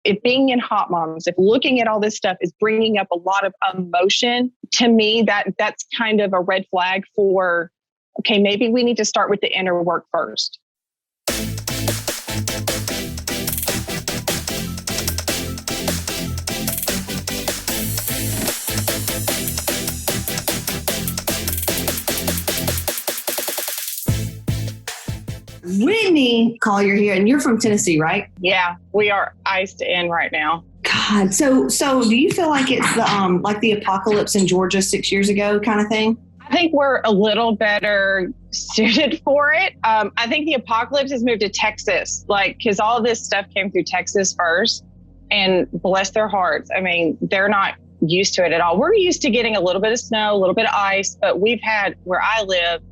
if being in Hotmomz, if looking at all this stuff is bringing up a lot of emotion, to me, that's kind of a red flag for, okay, maybe we need to start with the inner work first. Whitney Collier here, and you're from Tennessee, right? Yeah, we are iced in right now. God, so do you feel like it's the like the apocalypse in Georgia 6 years ago kind of thing? I think we're a little better suited for it. I think the apocalypse has moved to Texas, because all this stuff came through Texas first, and bless their hearts. I mean, they're not used to it at all. We're used to getting a little bit of snow, a little bit of ice, but we've had, where I live,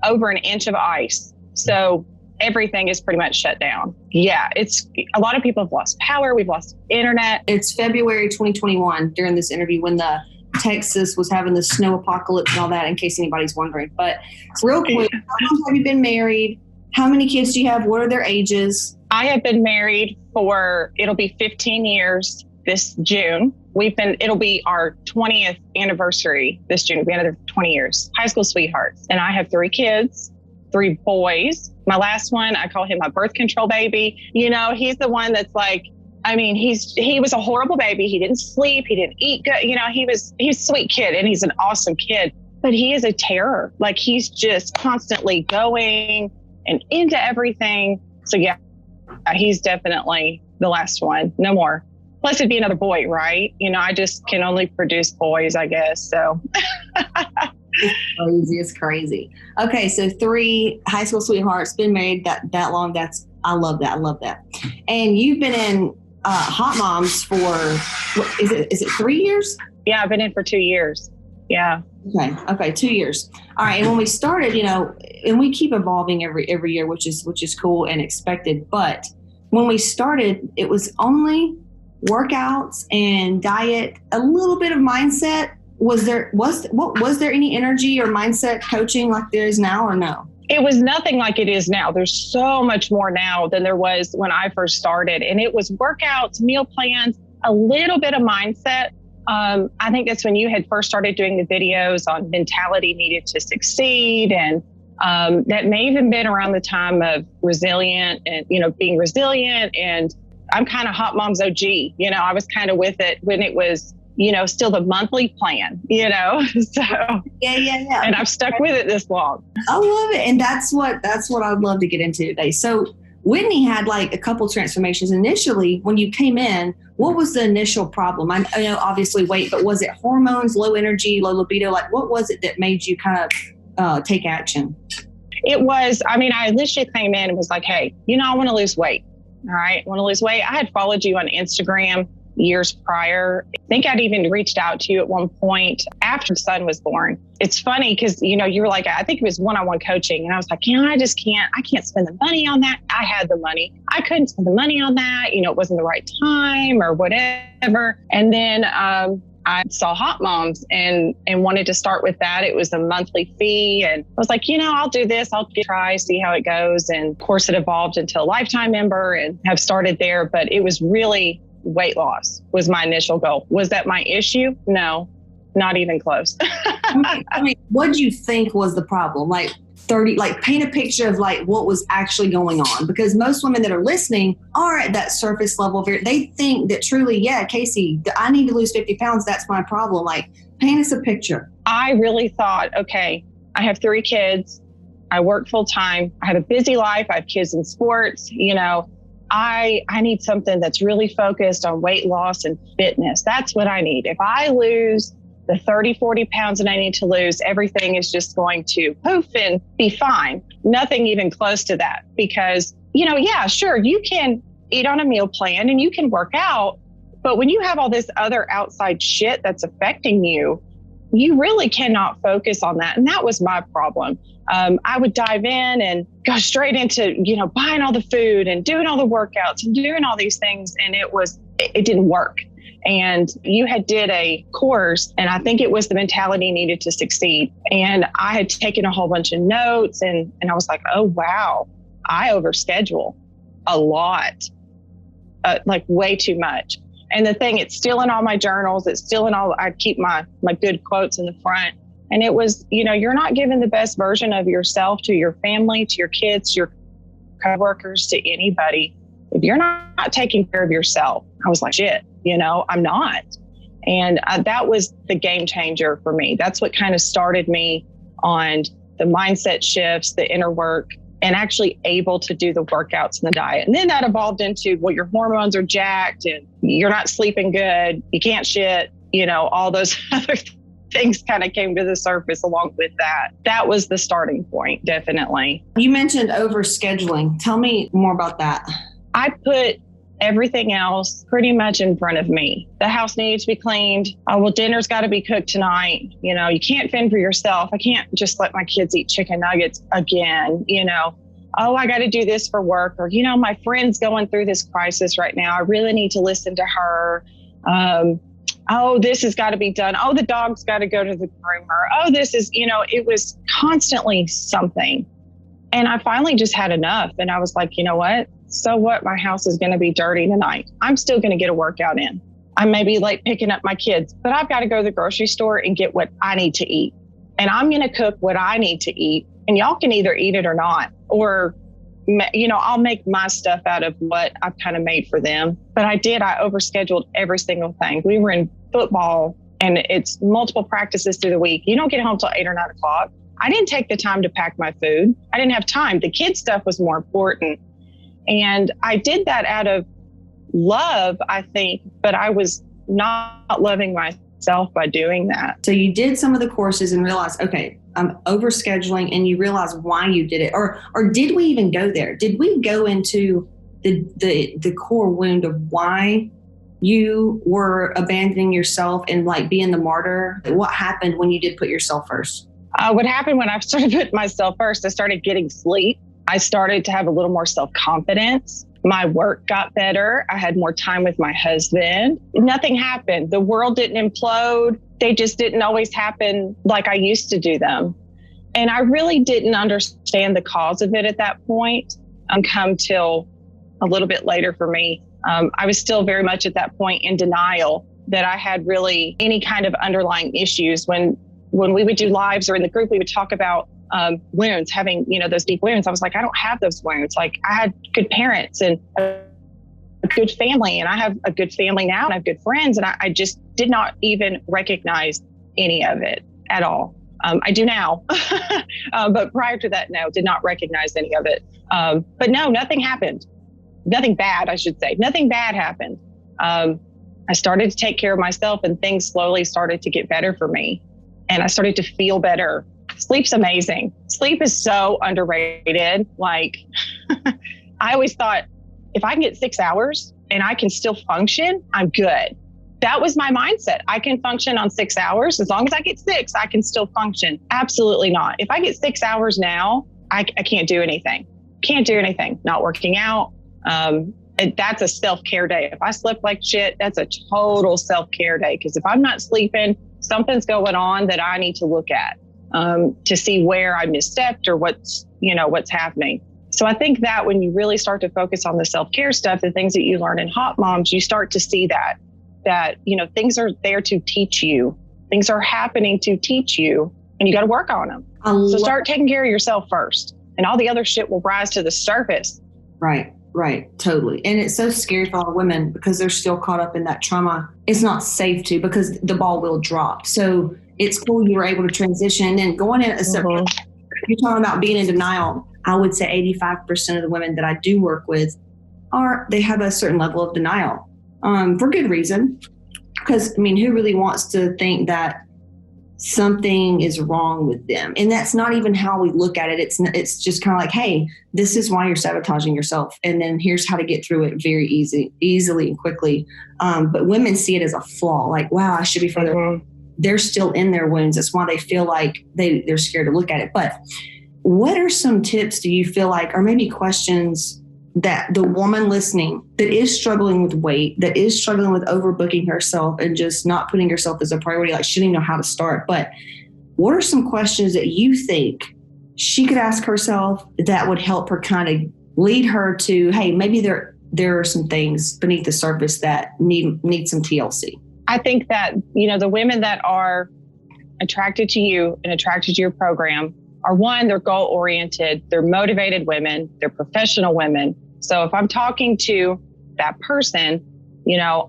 over an inch of ice. So everything is pretty much shut down. Yeah, it's a lot of people have lost power. We've lost internet. It's February 2021 during this interview when the Texas was having the snow apocalypse and all that, in case anybody's wondering. But real quick, how long have you been married? How many kids do you have? What are their ages? I have been married it'll be 15 years this June. It'll be our 20th anniversary this June. It'll be another 20 years. High school sweethearts. And I have 3 kids. 3 boys. My last one, I call him my birth control baby. He's the one that's like, I mean, he was a horrible baby. He didn't sleep. He didn't eat good. He's a sweet kid and he's an awesome kid, but he is a terror. Like, he's just constantly going and into everything. So yeah, he's definitely the last one. No more. Plus it'd be another boy, right? I just can only produce boys, I guess. So It's crazy. Okay, so 3 high school sweethearts, been married that long. I love that. And you've been in Hotmomz for, is it 3 years? Yeah, I've been in for 2 years. Yeah. Okay, 2 years. All right. And when we started, and we keep evolving every year, which is cool and expected. But when we started, it was only workouts and diet, a little bit of mindset. Was there any energy or mindset coaching like there is now, or no? It was nothing like it is now. There's so much more now than there was when I first started. And it was workouts, meal plans, a little bit of mindset. I think that's when you had first started doing the videos on mentality needed to succeed. And that may even been around the time of resilient and, being resilient. And I'm kind of Hotmomz OG. I was kind of with it when it was, still the monthly plan, so. Yeah. And I've stuck with it this long. I love it. And that's what I'd love to get into today. So Whitney had like a couple transformations. Initially, when you came in, what was the initial problem? I know obviously weight, but was it hormones, low energy, low libido? Like, what was it that made you kind of take action? It was, I initially came in and was like, hey, I want to lose weight. All right. I want to lose weight. I had followed you on Instagram years prior. I think I'd even reached out to you at one point after the son was born. It's funny because, you were like, I think it was one-on-one coaching. And I was like, I can't spend the money on that. I had the money. I couldn't spend the money on that. It wasn't the right time or whatever. And then I saw Hotmomz and wanted to start with that. It was a monthly fee. And I was like, I'll do this. I'll try, see how it goes. And of course it evolved into a lifetime member and have started there. But it was really weight loss was my initial goal. Was that my issue? No, not even close. What do you think was the problem? Paint a picture of what was actually going on, because most women that are listening are at that surface level. They think that truly, yeah, Casey, I need to lose 50 pounds. That's my problem. Paint us a picture. I really thought, okay, I have 3 kids. I work full time. I have a busy life. I have kids in sports. I need something that's really focused on weight loss and fitness. That's what I need. If I lose the 30, 40 pounds that I need to lose, everything is just going to poof and be fine. Nothing even close to that because, yeah, sure, you can eat on a meal plan and you can work out, but when you have all this other outside shit that's affecting you, you really cannot focus on that. And that was my problem. I would dive in and go straight into, buying all the food and doing all the workouts and doing all these things. And it didn't work. And you had did a course, and I think it was the mentality needed to succeed. And I had taken a whole bunch of notes and I was like, oh, wow, I overschedule a lot. like way too much. And the thing, it's still in all my journals. It's still in all, I keep my good quotes in the front. And it was, you're not giving the best version of yourself to your family, to your kids, to your coworkers, to anybody, if you're not taking care of yourself. I was like, shit, I'm not. And that was the game changer for me. That's what kind of started me on the mindset shifts, the inner work, and actually able to do the workouts and the diet. And then that evolved into, well, your hormones are jacked and you're not sleeping good, you can't shit, all those other things kind of came to the surface along with that. That was the starting point, definitely. You mentioned overscheduling. Tell me more about that. I put everything else pretty much in front of me. The house needs to be cleaned. Oh, well, dinner's got to be cooked tonight. You can't fend for yourself. I can't just let my kids eat chicken nuggets again. Oh, I got to do this for work. Or, my friend's going through this crisis right now. I really need to listen to her. Oh, this has got to be done. Oh, the dog's got to go to the groomer. Oh, this is, it was constantly something. And I finally just had enough. And I was like, you know what? So what? My house is going to be dirty tonight. I'm still going to get a workout in. I may be late picking up my kids, but I've got to go to the grocery store and get what I need to eat. And I'm going to cook what I need to eat. And y'all can either eat it or not. Or, I'll make my stuff out of what I've kind of made for them. But I overscheduled every single thing. We were in football and it's multiple practices through the week. You don't get home till 8 or 9 o'clock. I didn't take the time to pack my food. I didn't have time. The kids' stuff was more important. And I did that out of love, I think, but I was not loving myself by doing that. So you did some of the courses and realized, okay, I'm overscheduling, and you realize why you did it. Or did we even go there? Did we go into the core wound of why you were abandoning yourself and like being the martyr? What happened when you did put yourself first? What happened when I started putting myself first, I started getting sleep. I started to have a little more self-confidence. My work got better. I had more time with my husband. Nothing happened. The world didn't implode. They just didn't always happen like I used to do them. And I really didn't understand the cause of it at that point, come till a little bit later for me. I was still very much at that point in denial that I had really any kind of underlying issues. When we would do lives or in the group, we would talk about wounds, having, those deep wounds. I was like, I don't have those wounds. Like, I had good parents and a good family, and I have a good family now, and I have good friends. And I just did not even recognize any of it at all. I do now, but prior to that, no, did not recognize any of it. But no, nothing happened. Nothing bad, I should say. Nothing bad happened. I started to take care of myself, and things slowly started to get better for me. And I started to feel better. Sleep's amazing. Sleep is so underrated. Like, I always thought, if I can get 6 hours and I can still function, I'm good. That was my mindset. I can function on 6 hours. As long as I get 6, I can still function. Absolutely not. If I get 6 hours now, I can't do anything. Can't do anything. Not working out. That's a self-care day. If I slept like shit, that's a total self-care day. Because if I'm not sleeping, something's going on that I need to look at to see where I misstepped or what's happening. So I think that when you really start to focus on the self-care stuff, the things that you learn in Hotmomz, you start to see that things are there to teach you. Things are happening to teach you, and you got to work on them. So start taking care of yourself first, and all the other shit will rise to the surface. Right. Totally. And it's so scary for our women because they're still caught up in that trauma. It's not safe to, because the ball will drop. So it's cool you were able to transition and going in. So you're talking about being in denial. I would say 85% of the women that I do work with they have a certain level of denial for good reason. Because, who really wants to think that something is wrong with them? And that's not even how we look at it. It's just kind of like, hey, this is why you're sabotaging yourself. And then here's how to get through it very easily and quickly. But women see it as a flaw. Like, wow, I should be further. They're still in their wounds. That's why they feel like they're scared to look at it. But what are some tips do you feel like, or maybe questions that the woman listening that is struggling with weight, that is struggling with overbooking herself and just not putting herself as a priority, like she didn't know how to start, but what are some questions that you think she could ask herself that would help her kind of lead her to, hey, maybe there are some things beneath the surface that need some TLC? I think that, the women that are attracted to you and attracted to your program are, one, they're goal-oriented, they're motivated women, they're professional women. So if I'm talking to that person,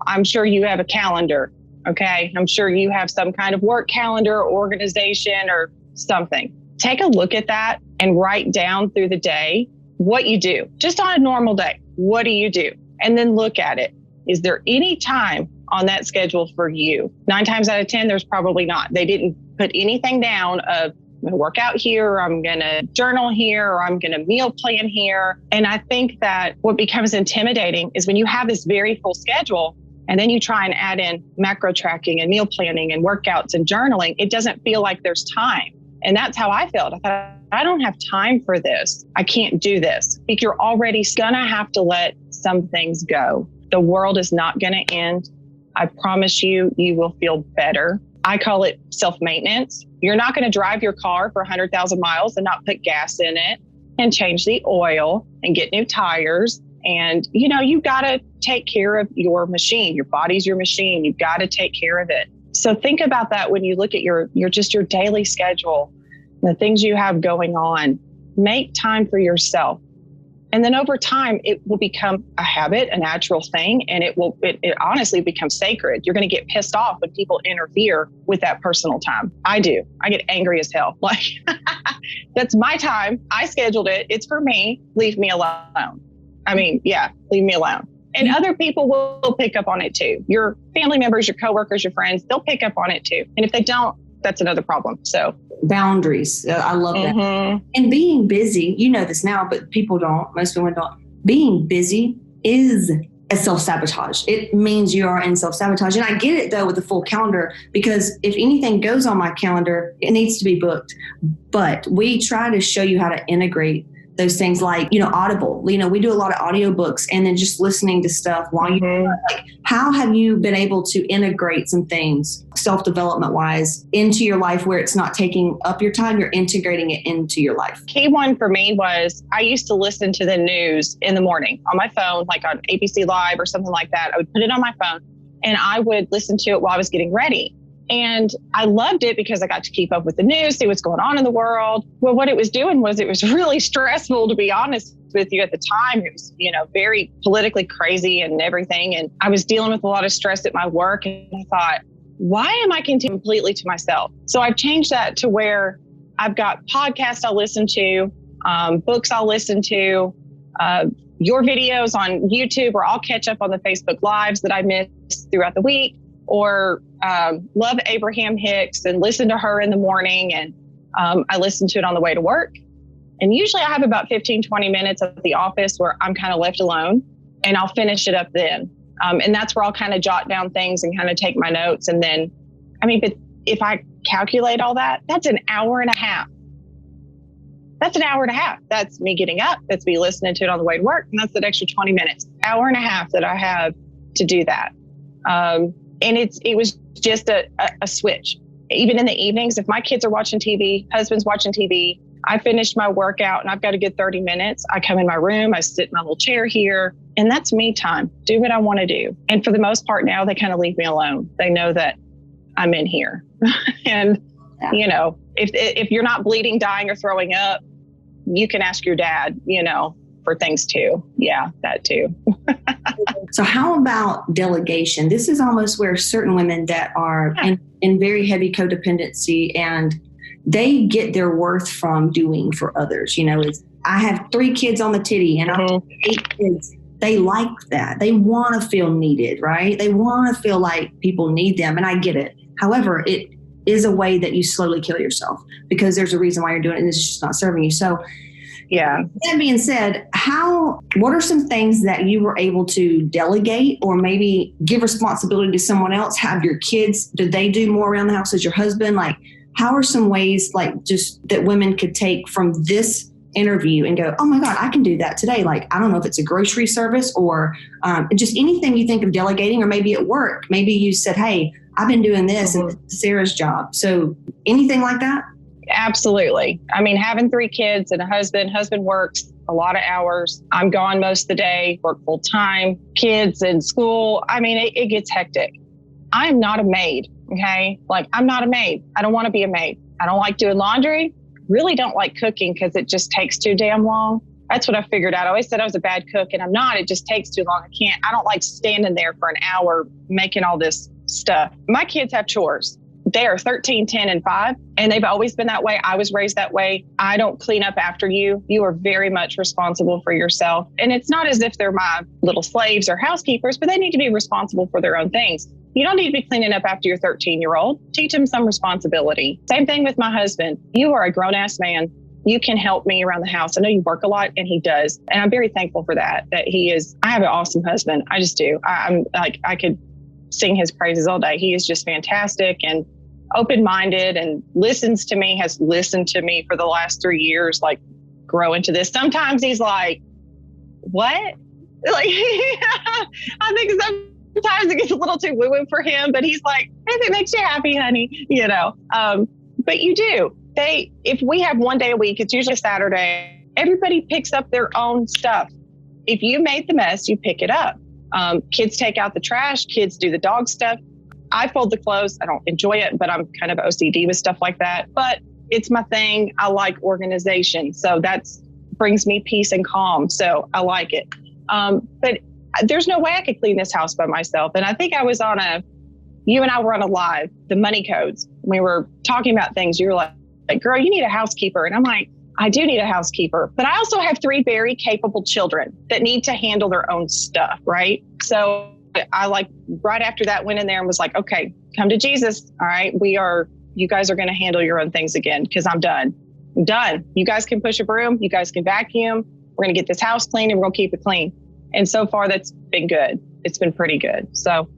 I'm sure you have a calendar, okay? I'm sure you have some kind of work calendar, organization, or something. Take a look at that and write down through the day what you do, just on a normal day. What do you do? And then look at it. Is there any time on that schedule for you? 9 times out of 10, there's probably not. They didn't put anything down of, I'm going to work out here, or I'm going to journal here, or I'm going to meal plan here. And I think that what becomes intimidating is when you have this very full schedule and then you try and add in macro tracking and meal planning and workouts and journaling, it doesn't feel like there's time. And that's how I felt. I thought, I don't have time for this. I can't do this. I think you're already going to have to let some things go. The world is not going to end. I promise you, you will feel better. I call it self-maintenance. You're not going to drive your car for 100,000 miles and not put gas in it and change the oil and get new tires. And, you got to take care of your machine. Your body's your machine. You've got to take care of it. So think about that when you look at your daily schedule, the things you have going on. Make time for yourself. And then over time, it will become a habit, a natural thing, and it honestly becomes sacred. You're going to get pissed off when people interfere with that personal time. I do. I get angry as hell. Like, that's my time. I scheduled it. It's for me. Leave me alone. Leave me alone. And other people will pick up on it too. Your family members, your coworkers, your friends, they'll pick up on it too. And if they don't, that's another problem. So boundaries. I love that. And being busy, you know this now, but people don't, most women don't. Being busy is a self-sabotage. It means you are in self-sabotage. And I get it though with the full calendar, because if anything goes on my calendar, it needs to be booked. But we try to show you how to integrate those things like, Audible. We do a lot of audiobooks and then just listening to stuff while how have you been able to integrate some things self-development wise into your life where it's not taking up your time, you're integrating it into your life? Key one for me was I used to listen to the news in the morning on my phone, like on ABC Live or something like that. I would put it on my phone and I would listen to it while I was getting ready. And I loved it because I got to keep up with the news, see what's going on in the world. Well, what it was doing was it was really stressful, to be honest with you. At the time, it was, very politically crazy and everything. And I was dealing with a lot of stress at my work. And I thought, why am I continuing completely to myself? So I've changed that to where I've got podcasts I'll listen to, books I'll listen to, your videos on YouTube, or I'll catch up on the Facebook Lives that I missed throughout the week. Or love Abraham Hicks and listen to her in the morning. And I listen to it on the way to work. And usually I have about 15, 20 minutes at the office where I'm kind of left alone, and I'll finish it up then. And that's where I'll kind of jot down things and kind of take my notes. And then, but if I calculate all that, that's an hour and a half. That's an hour and a half. That's me getting up. That's me listening to it on the way to work. And that's an extra 20 minutes, hour and a half that I have to do that. And it was just a switch. Even in the evenings, if my kids are watching TV, husband's watching TV, I finished my workout and I've got a good 30 minutes. I come in my room, I sit in my little chair here, and that's me time. Do what I want to do. And for the most part now, they kind of leave me alone. They know that I'm in here. And, if you're not bleeding, dying, or throwing up, you can ask your dad, for things too. Yeah, that too. So how about delegation? This is almost where certain women that are in very heavy codependency, and they get their worth from doing for others. I have 3 kids on the titty and I have 8 kids. They like that. They want to feel needed, right? They want to feel like people need them. And I get it. However, it is a way that you slowly kill yourself because there's a reason why you're doing it and it's just not serving you. So yeah. That being said, what are some things that you were able to delegate or maybe give responsibility to someone else? Have your kids, did they do more around the house as your husband? Like, how are some ways just that women could take from this interview and go, oh my God, I can do that today. Like, I don't know if it's a grocery service or just anything you think of delegating, or maybe at work, maybe you said, hey, I've been doing this and this is Sarah's job. So anything like that? Absolutely. I mean, having 3 kids and a husband works a lot of hours. I'm gone most of the day, work full time, kids in school. I mean, it gets hectic. I am not a maid. Okay. Like, I'm not a maid. I don't want to be a maid. I don't like doing laundry. Really don't like cooking because it just takes too damn long. That's what I figured out. I always said I was a bad cook, and I'm not. It just takes too long. I don't like standing there for an hour making all this stuff. My kids have chores. They are 13, 10, and 5, and they've always been that way. I was raised that way. I don't clean up after you. You are very much responsible for yourself. And it's not as if they're my little slaves or housekeepers, but they need to be responsible for their own things. You don't need to be cleaning up after your 13-year-old. Teach him some responsibility. Same thing with my husband. You are a grown-ass man. You can help me around the house. I know you work a lot, and he does. And I'm very thankful for that he is. I have an awesome husband. I just do. I'm like, I could sing his praises all day. He is just fantastic and open-minded and has listened to me for the last 3 years, like, grow into this. Sometimes he's like, what? Like, I think sometimes it gets a little too woo-woo for him, but he's like, if it makes you happy, honey, but you do. If we have one day a week, it's usually Saturday, everybody picks up their own stuff. If you made the mess, you pick it up. Kids take out the trash, kids do the dog stuff. I fold the clothes. I don't enjoy it, but I'm kind of OCD with stuff like that. But it's my thing. I like organization. So that brings me peace and calm. So I like it. But there's no way I could clean this house by myself. And I think I was you and I were on a live, the money codes. We were talking about things. You were like, girl, you need a housekeeper. And I'm like, I do need a housekeeper, but I also have 3 very capable children that need to handle their own stuff. Right. So I right after that went in there and was like, okay, come to Jesus. All right. You guys are going to handle your own things again, because I'm done. I'm done. You guys can push a broom. You guys can vacuum. We're going to get this house clean, and we're going to keep it clean. And so far that's been good. It's been pretty good. So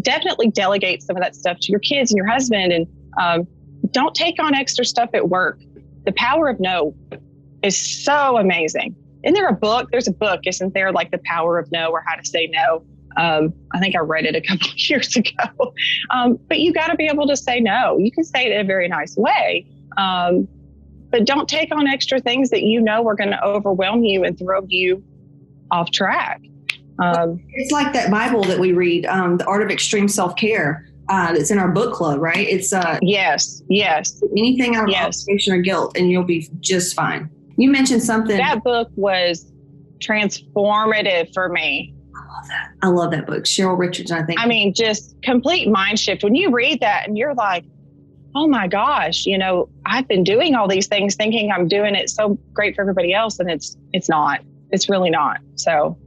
definitely delegate some of that stuff to your kids and your husband, and don't take on extra stuff at work. The power of no is so amazing. Isn't there a book? There's a book, isn't there? Like The Power of No, or How to Say No. I think I read it a couple of years ago. But you got to be able to say no. You can say it in a very nice way. But don't take on extra things that are going to overwhelm you and throw you off track. It's like that Bible that we read, The Art of Extreme Self-Care. It's in our book club, right? It's yes. Anything out of obligation or guilt, and you'll be just fine. You mentioned something. That book was transformative for me. I love that book. Cheryl Richardson, I think. I mean, just complete mind shift. When you read that and you're like, oh my gosh, I've been doing all these things thinking I'm doing it so great for everybody else. And it's not. It's really not. So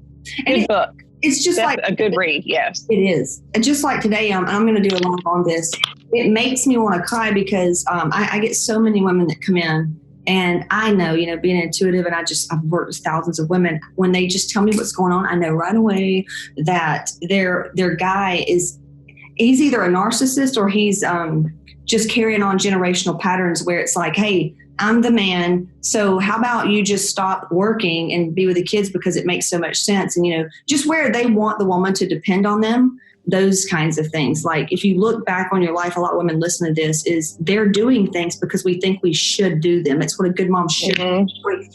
good book. It's just That's like a good read. Yes, it is. And just like today, I'm going to do a live on this. It makes me want to cry because I get so many women that come in, and I know, being intuitive, and I've worked with thousands of women. When they just tell me what's going on, I know right away that their guy he's either a narcissist, or he's just carrying on generational patterns where it's like, hey, I'm the man, so how about you just stop working and be with the kids because it makes so much sense. And, just where they want the woman to depend on them, those kinds of things. Like, if you look back on your life, a lot of women listen to this, is they're doing things because we think we should do them. It's what a good mom should do.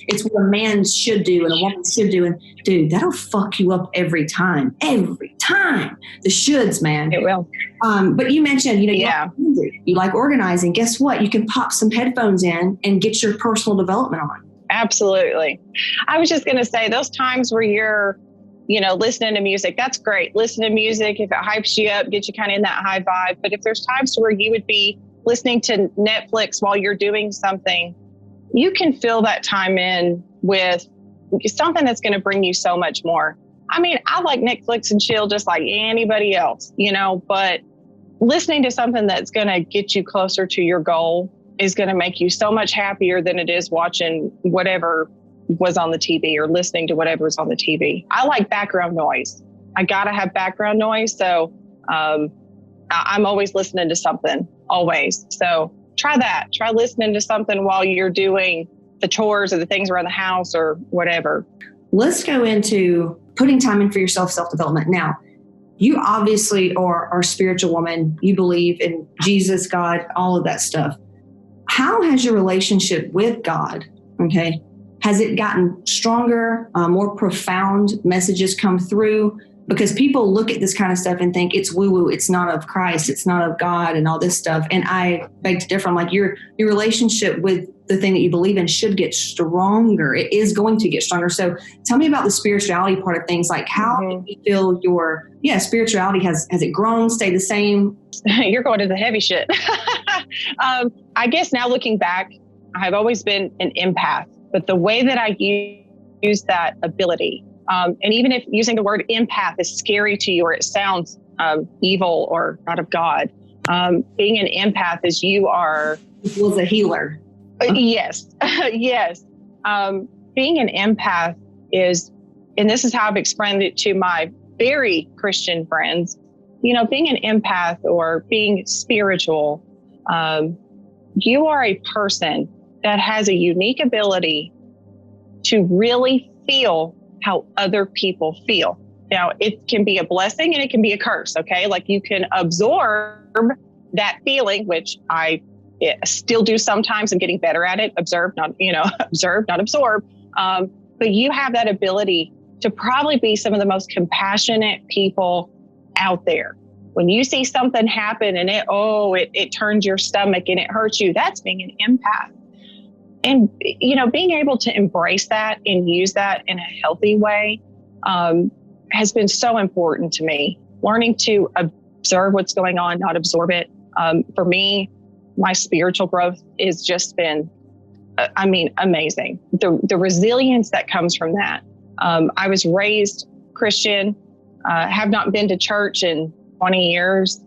It's what a man should do and a woman should do. And dude, that'll fuck you up every time. Every time. The shoulds, man. It will. But you mentioned, you like organizing. Guess what? You can pop some headphones in and get your personal development on. Absolutely. I was just going to say, those times where you're, listening to music, that's great. Listen to music. If it hypes you up, get you kind of in that high vibe. But if there's times where you would be listening to Netflix while you're doing something, you can fill that time in with something that's going to bring you so much more. I mean, I like Netflix and chill just like anybody else, but listening to something that's going to get you closer to your goal is going to make you so much happier than it is watching whatever was on the TV or listening to whatever was on the TV. I like background noise. I got to have background noise. So I'm always listening to something, always. So try that. Try listening to something while you're doing the chores or the things around the house or whatever. Let's go into putting time in for yourself, self-development. Now, you obviously are a spiritual woman. You believe in Jesus, God, all of that stuff. How has your relationship with God, okay, has it gotten stronger, more profound messages come through? Because people look at this kind of stuff and think it's woo-woo, it's not of Christ, it's not of God and all this stuff. And I beg to differ. I'm like, your relationship with the thing that you believe in should get stronger. It is going to get stronger. So tell me about the spirituality part of things. Like, how do you feel your spirituality has it grown, stayed the same? You're going to the heavy shit. I guess now looking back, I've always been an empath, but the way that I use that ability, and even if using the word empath is scary to you or it sounds evil or not of God, being an empath is you are... was a healer. Yes. Yes. Being an empath is, and this is how I've explained it to my very Christian friends, being an empath or being spiritual, you are a person that has a unique ability to really feel how other people feel. Now, it can be a blessing and it can be a curse, okay? Like, you can absorb that feeling, which I still do sometimes. I'm getting better at it. Observe, not absorb. But you have that ability to probably be some of the most compassionate people out there. When you see something happen and it turns your stomach and it hurts you, that's being an empath. And, being able to embrace that and use that in a healthy way has been so important to me. Learning to observe what's going on, not absorb it. For me, my spiritual growth has just been, amazing. The resilience that comes from that. I was raised Christian, have not been to church in 20 years.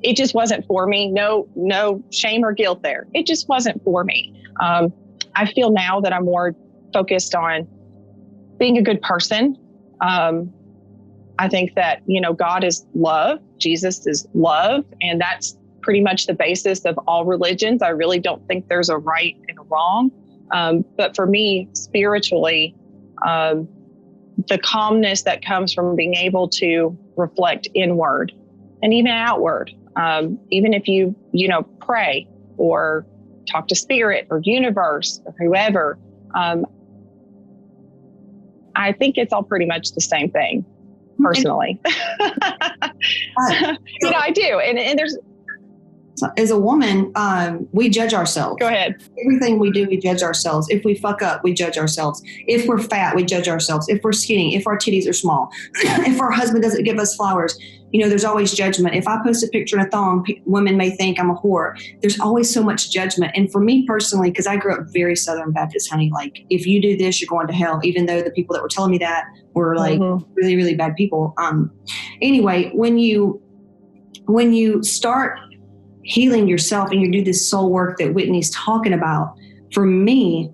It just wasn't for me. No shame or guilt there. It just wasn't for me. I feel now that I'm more focused on being a good person. I think that, God is love. Jesus is love. And that's pretty much the basis of all religions. I really don't think there's a right and a wrong. But for me, spiritually, the calmness that comes from being able to reflect inward and even outward, even if you pray or talk to spirit or universe or whoever, I think it's all pretty much the same thing, personally. I do. And there's... As a woman, we judge ourselves. Go ahead. Everything we do, we judge ourselves. If we fuck up, we judge ourselves. If we're fat, we judge ourselves. If we're skinny, if our titties are small, if our husband doesn't give us flowers, there's always judgment. If I post a picture in a thong, women may think I'm a whore. There's always so much judgment. And for me personally, because I grew up very Southern Baptist, honey, like, if you do this, you're going to hell, even though the people that were telling me that were like really, really bad people. Anyway, when you start healing yourself and you do this soul work that Whitney's talking about, for me,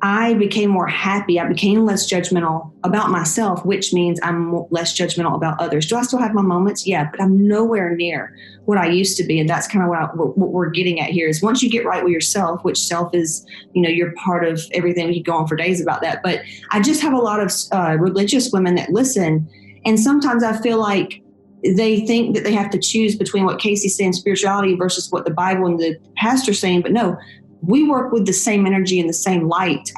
I became more happy. I became less judgmental about myself, which means I'm less judgmental about others. Do I still have my moments? Yeah, but I'm nowhere near what I used to be. And that's kind of what we're getting at here is once you get right with yourself, which self is, you're part of everything. We could go on for days about that. But I just have a lot of religious women that listen. And sometimes I feel like they think that they have to choose between what Casey's saying, spirituality, versus what the Bible and the pastor's saying. But no, we work with the same energy and the same light.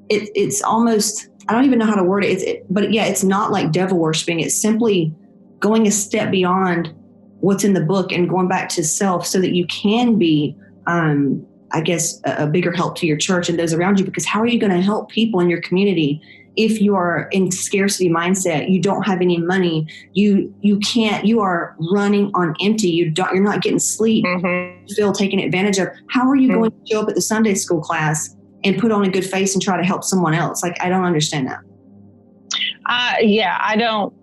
It's almost, I don't even know how to word it. But it's not like devil worshiping. It's simply going a step beyond what's in the book and going back to self so that you can be, I guess, a bigger help to your church and those around you. Because how are you going to help people in your community if you are in scarcity mindset? You don't have any money. You can't. You are running on empty. You're not getting sleep. You feel taken advantage of. How are you going to show up at the Sunday school class and put on a good face and try to help someone else? Like, I don't understand that. I don't.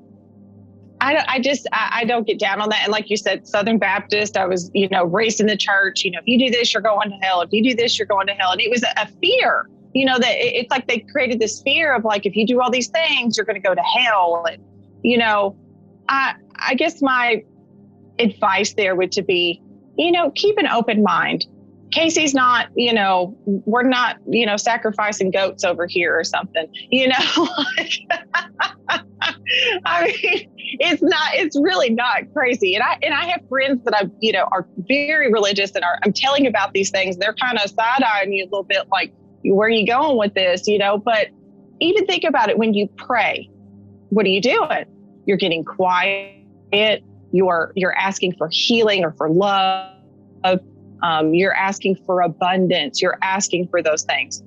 I don't get down on that. And like you said, Southern Baptist, I was, raised in the church. If you do this, you're going to hell. If you do this, you're going to hell. And it was a fear. That it's like they created this fear of like, if you do all these things, you're going to go to hell. And, I guess my advice there would to be, keep an open mind. Casey's not, we're not, sacrificing goats over here or something, like, I mean, it's really not crazy. And I have friends that are very religious and I'm telling about these things. They're kind of side-eyeing you a little bit like, where are you going with this? But even think about it. When you pray, what are you doing? You're getting quiet. You're asking for healing or for love. You're asking for abundance. You're asking for those things.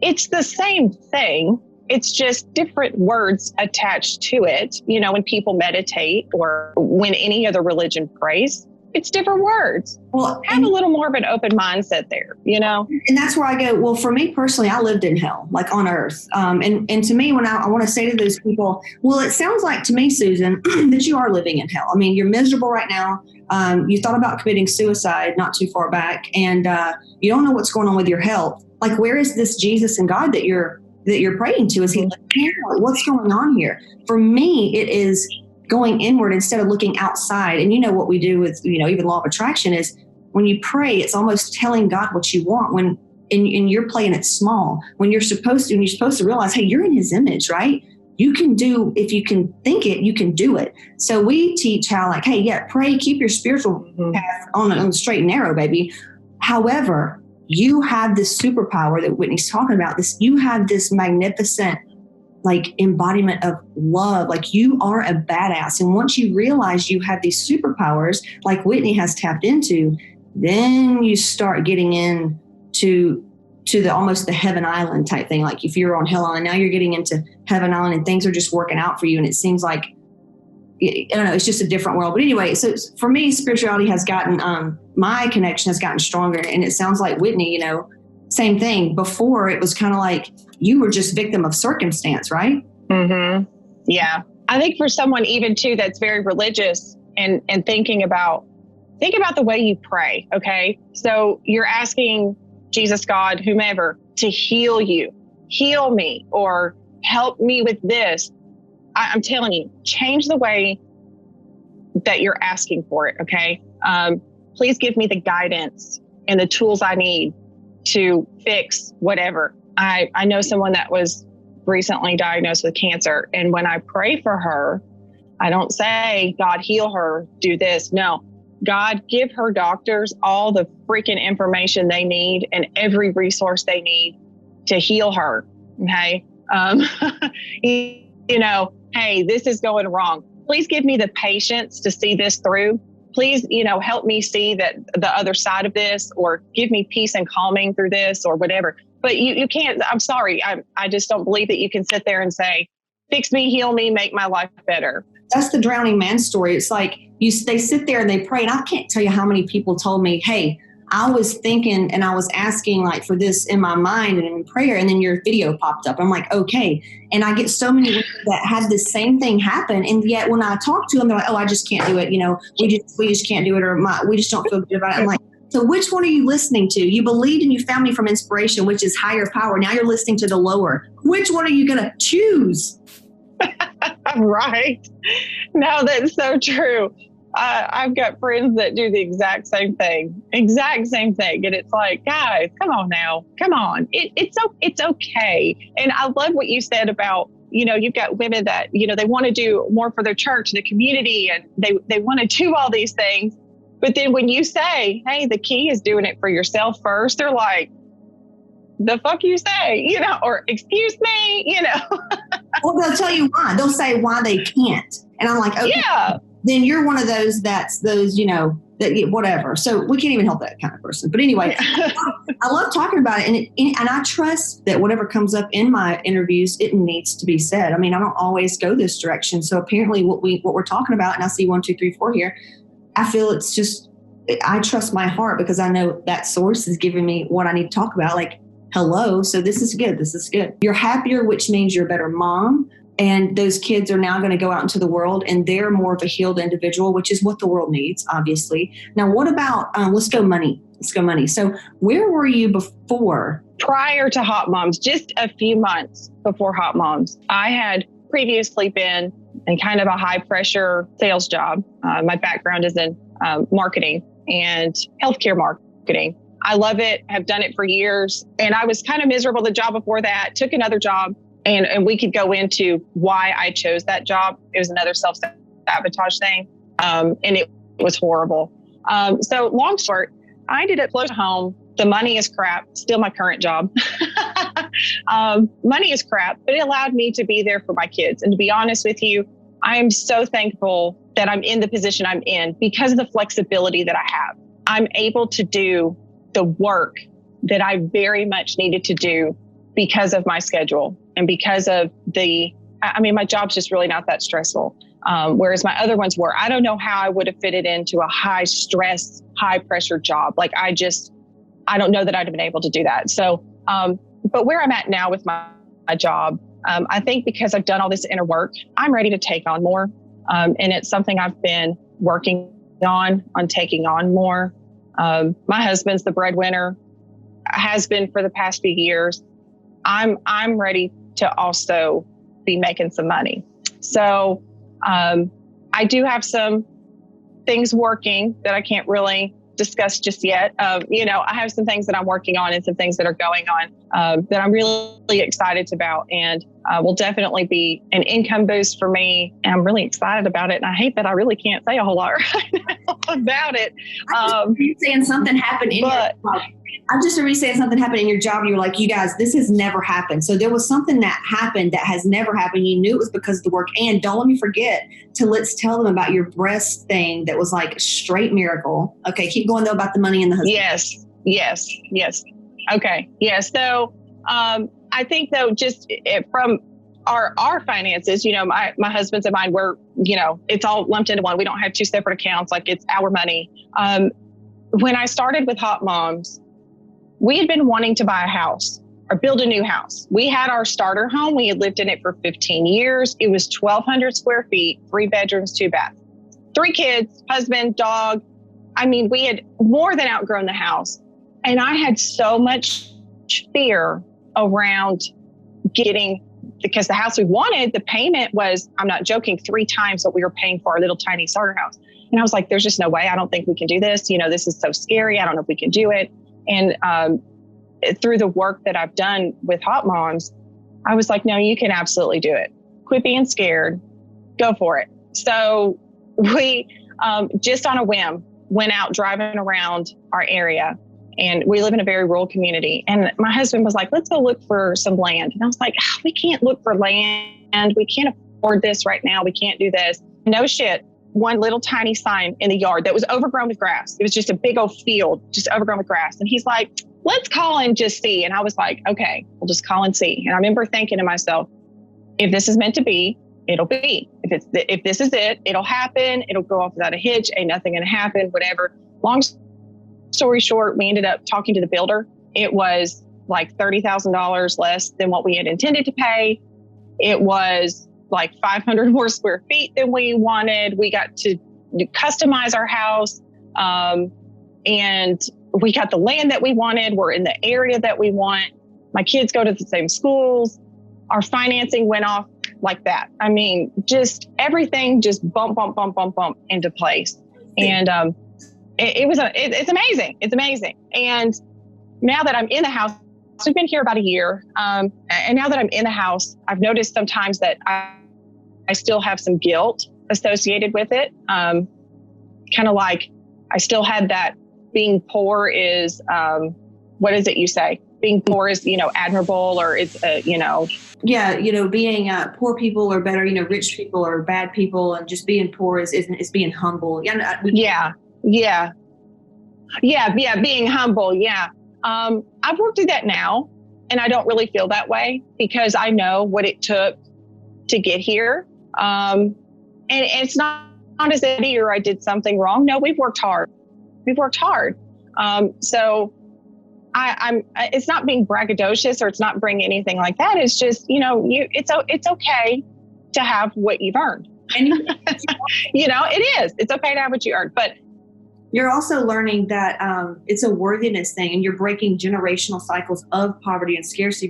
It's the same thing. It's just different words attached to it. When people meditate or when any other religion prays, it's different words. Well, have a little more of an open mindset there, And that's where I go, well, for me personally, I lived in hell, like on earth. And to me, when I want to say to those people, well, it sounds like to me, Susan, that you are living in hell. I mean, you're miserable right now. You thought about committing suicide not too far back, and you don't know what's going on with your health. Like, where is this Jesus and God that you're praying to? Is he living here? What's going on here? For me, it is going inward instead of looking outside. And what we do with, even law of attraction is when you pray, it's almost telling God what you want and you're playing it small when you're supposed to realize, hey, you're in his image, right? You can do, if you can think it, you can do it. So we teach how like, hey, yeah, pray, keep your spiritual path on the straight and narrow, baby. However, you have this superpower that Whitney's talking about. You have this magnificent like embodiment of love. Like you are a badass. And once you realize you have these superpowers, like Whitney has tapped into, then you start getting into the almost the heaven island type thing. Like if you're on hell island, now you're getting into heaven island and things are just working out for you. And it seems like, I don't know, it's just a different world. But anyway, so for me, spirituality has gotten, my connection has gotten stronger. And it sounds like Whitney, same thing. Before it was kind of like you were just victim of circumstance, right? Mm-hmm. Yeah. I think for someone even too, that's very religious and think about the way you pray. Okay. So you're asking Jesus, God, whomever to heal you, heal me or help me with this. I'm telling you, change the way that you're asking for it. Okay. Please give me the guidance and the tools I need to fix whatever. I know someone that was recently diagnosed with cancer. And when I pray for her, I don't say, God, heal her, do this. No, God, give her doctors all the freaking information they need and every resource they need to heal her. Okay. Hey, this is going wrong. Please give me the patience to see this through. Please, help me see that the other side of this, or give me peace and calming through this or whatever. But you can't, I'm sorry. I just don't believe that you can sit there and say, fix me, heal me, make my life better. That's the drowning man story. It's like they sit there and they pray. And I can't tell you how many people told me, hey, I was thinking and I was asking like for this in my mind and in prayer, and then your video popped up. I'm like, okay. And I get so many women that had the same thing happen. And yet when I talk to them, they're like, oh, I just can't do it. We just can't do it, or we just don't feel good about it. I'm like, so which one are you listening to? You believed and you found me from inspiration, which is higher power. Now you're listening to the lower. Which one are you going to choose? Right. No, that's so true. I've got friends that do the exact same thing. And it's like, guys, come on now. Come on. It's okay. And I love what you said about, you've got women that, they want to do more for their church, the community, and they want to do all these things. But then when you say, hey, the key is doing it for yourself first, they're like, the fuck you say, or excuse me, Well, they'll tell you why. They'll say why they can't. And I'm like, okay. Yeah. Then you're one of those that whatever. So we can't even help that kind of person. But anyway, I love talking about it. And I trust that whatever comes up in my interviews, it needs to be said. I mean, I don't always go this direction. So apparently what we're talking about, and I see 1, 2, 3, 4 here, I feel it's just, I trust my heart because I know that source is giving me what I need to talk about. Like, hello. So this is good. This is good. You're happier, which means you're a better mom. And those kids are now going to go out into the world and they're more of a healed individual, which is what the world needs, obviously. Now, what about, let's go money. So where were you before? Prior to Hotmomz, just a few months before Hotmomz, I had previously been in kind of a high pressure sales job. My background is in marketing and healthcare marketing. I love it, have done it for years. And I was kind of miserable the job before that, took another job, and we could go into why I chose that job. It was another self-sabotage thing. And it was horrible. So long short, I ended up close to home. The money is crap, still my current job. Money is crap, but it allowed me to be there for my kids. And to be honest with you, I am so thankful that I'm in the position I'm in because of the flexibility that I have. I'm able to do the work that I very much needed to do because of my schedule and because of my job's just really not that stressful. Whereas my other ones were, I don't know how I would have fitted into a high stress, high pressure job. Like I don't know that I'd have been able to do that. So, but where I'm at now with my job, I think because I've done all this inner work, I'm ready to take on more. And it's something I've been working on taking on more. My husband's the breadwinner, has been for the past few years. I'm ready to also be making some money. So I do have some things working that I can't really discuss just yet. I have some things that I'm working on and some things that are going on that I'm really excited about, and will definitely be an income boost for me. And I'm really excited about it. And I hate that I really can't say a whole lot right now about it. Saying something happened in I just remember you saying something happened in your job. You were like, you guys, this has never happened. So there was something that happened that has never happened. You knew it was because of the work. And don't let me forget let's tell them about your breast thing that was like a straight miracle. Okay, keep going though about the money and the husband. Yes. Okay. Yeah. So I think though, just from our finances, my husband's and mine, we're, it's all lumped into one. We don't have two separate accounts. Like it's our money. When I started with Hotmomz, we had been wanting to buy a house or build a new house. We had our starter home. We had lived in it for 15 years. It was 1,200 square feet, 3 bedrooms, 2 baths, 3 kids, husband, dog. I mean, we had more than outgrown the house. And I had so much fear around because the house we wanted, the payment was, I'm not joking, 3 times what we were paying for our little tiny starter house. And I was like, there's just no way. I don't think we can do this. This is so scary. I don't know if we can do it. And through the work that I've done with Hotmomz, I was like, no, you can absolutely do it. Quit being scared. Go for it. So we just on a whim went out driving around our area. And we live in a very rural community. And my husband was like, let's go look for some land. And I was like, we can't look for land. We can't afford this right now. We can't do this. No shit. One little tiny sign in the yard that was overgrown with grass. It was just a big old field, just overgrown with grass. And he's like, let's call and just see. And I was like, okay, we'll just call and see. And I remember thinking to myself, if this is meant to be, it'll be. If this is it, it'll happen. It'll go off without a hitch. Ain't nothing gonna happen, whatever. Long story short, we ended up talking to the builder. It was like $30,000 less than what we had intended to pay. It was like 500 more square feet than we wanted. We got to customize our house. And we got the land that we wanted. We're in the area that we want. My kids go to the same schools. Our financing went off like that. I mean, just everything just bump into place. And it's amazing. It's amazing. And now that I'm in the house, we've been here about a year. And now that I'm in the house, I've noticed sometimes that I still have some guilt associated with it. Kind of like I still had that being poor is, what is it you say? Being poor is, admirable, or it's, Yeah, being poor people are better, rich people are bad people, and just being poor is being humble. Yeah, being humble. Yeah. I've worked through that now, and I don't really feel that way because I know what it took to get here. And it's not as if I did something wrong. No, we've worked hard. So I'm it's not being braggadocious, or it's not bringing anything like that. It's just, it's okay to have what you've earned. And it is. It's okay to have what you earned. But you're also learning that it's a worthiness thing, and you're breaking generational cycles of poverty and scarcity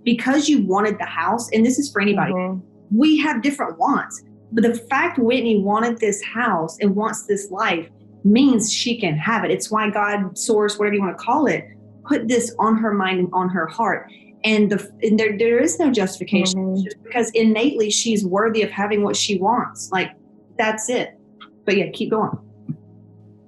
because you wanted the house. And this is for anybody. Mm-hmm. We have different wants. But the fact Whitney wanted this house and wants this life, means she can have it. It's why God, source, whatever you want to call it, put this on her mind and on her heart. And there is no justification. Mm-hmm. Just because innately she's worthy of having what she wants. Like, that's it. But yeah, keep going.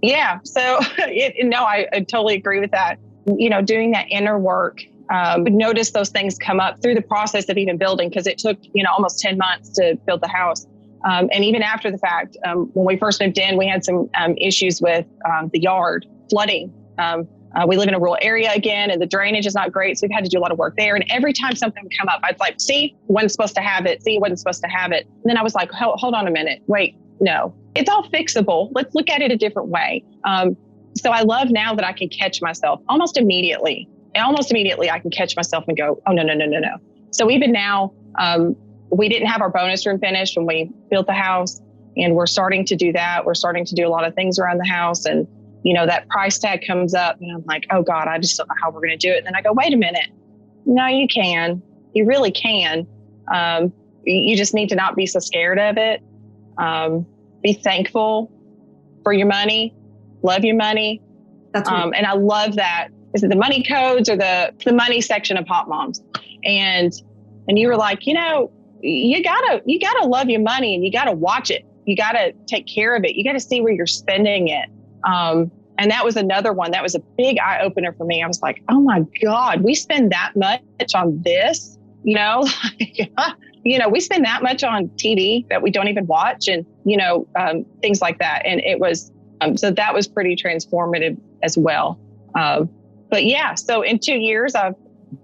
Yeah. So, I totally agree with that. Doing that inner work, notice those things come up through the process of even building, because it took, almost 10 months to build the house. And even after the fact, when we first moved in, we had some issues with the yard flooding. We live in a rural area again, and the drainage is not great. So we've had to do a lot of work there. And every time something would come up, I'd like, see, wasn't supposed to have it. See, wasn't supposed to have it. And then I was like, hold on a minute. Wait, no, it's all fixable. Let's look at it a different way. So I love now that I can catch myself almost immediately. I can catch myself and go, oh, no. So even now, we didn't have our bonus room finished when we built the house, and we're starting to do that. We're starting to do a lot of things around the house, and that price tag comes up, and I'm like, oh God, I just don't know how we're going to do it. And then I go, wait a minute. No, you can. You really can. You just need to not be so scared of it. Be thankful for your money. Love your money. That's right. And I love that. Is it the money codes or the money section of Hotmomz? And you were like, you gotta love your money, and you gotta watch it. You gotta take care of it. You gotta see where you're spending it. And that was another one. That was a big eye opener for me. I was like, oh my God, we spend that much on this, we spend that much on TV that we don't even watch, and, things like that. And it was, so that was pretty transformative as well. But yeah, so in 2 years, I've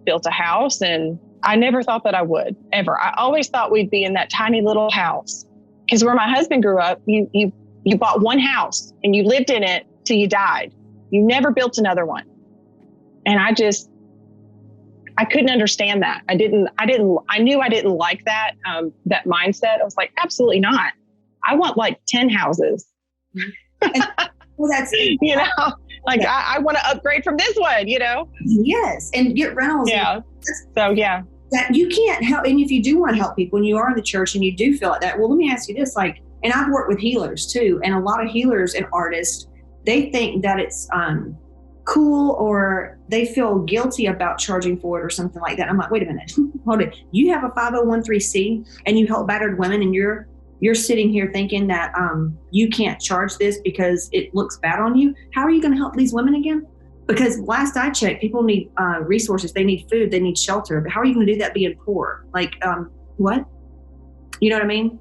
built a house, and I never thought that I would ever. I always thought we'd be in that tiny little house, because where my husband grew up, you bought one house and you lived in it till you died. You never built another one. And I couldn't understand that. I knew I didn't like that, that mindset. I was like, absolutely not. I want like 10 houses. Well, that's I want to upgrade from this one, Yes. And get rentals. Yeah. So yeah. That you can't help. And if you do want to help people and you are in the church and you do feel like that, well, let me ask you this, and I've worked with healers too. And a lot of healers and artists, they think that it's cool, or they feel guilty about charging for it or something like that. I'm like, wait a minute, hold it. You have a 501(c)(3) and you help battered women, and you're sitting here thinking that you can't charge this because it looks bad on you. How are you going to help these women again? Because last I checked, people need resources. They need food. They need shelter. But how are you going to do that being poor? What? You know what I mean?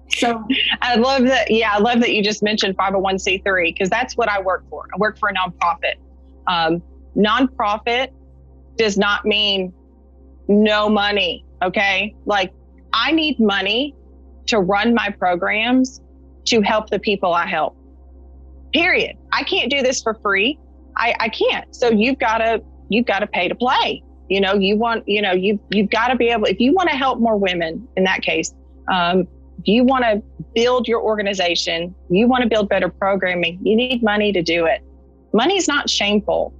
So I love that. Yeah, I love that you just mentioned 501(c)(3), because that's what I work for. I work for a nonprofit. Nonprofit does not mean no money. Okay. I need money to run my programs to help the people I help. Period. I can't do this for free. I can't. So you've got to pay to play. You've got to be able, if you want to help more women in that case, if you want to build your organization, you want to build better programming, you need money to do it. Money is not shameful.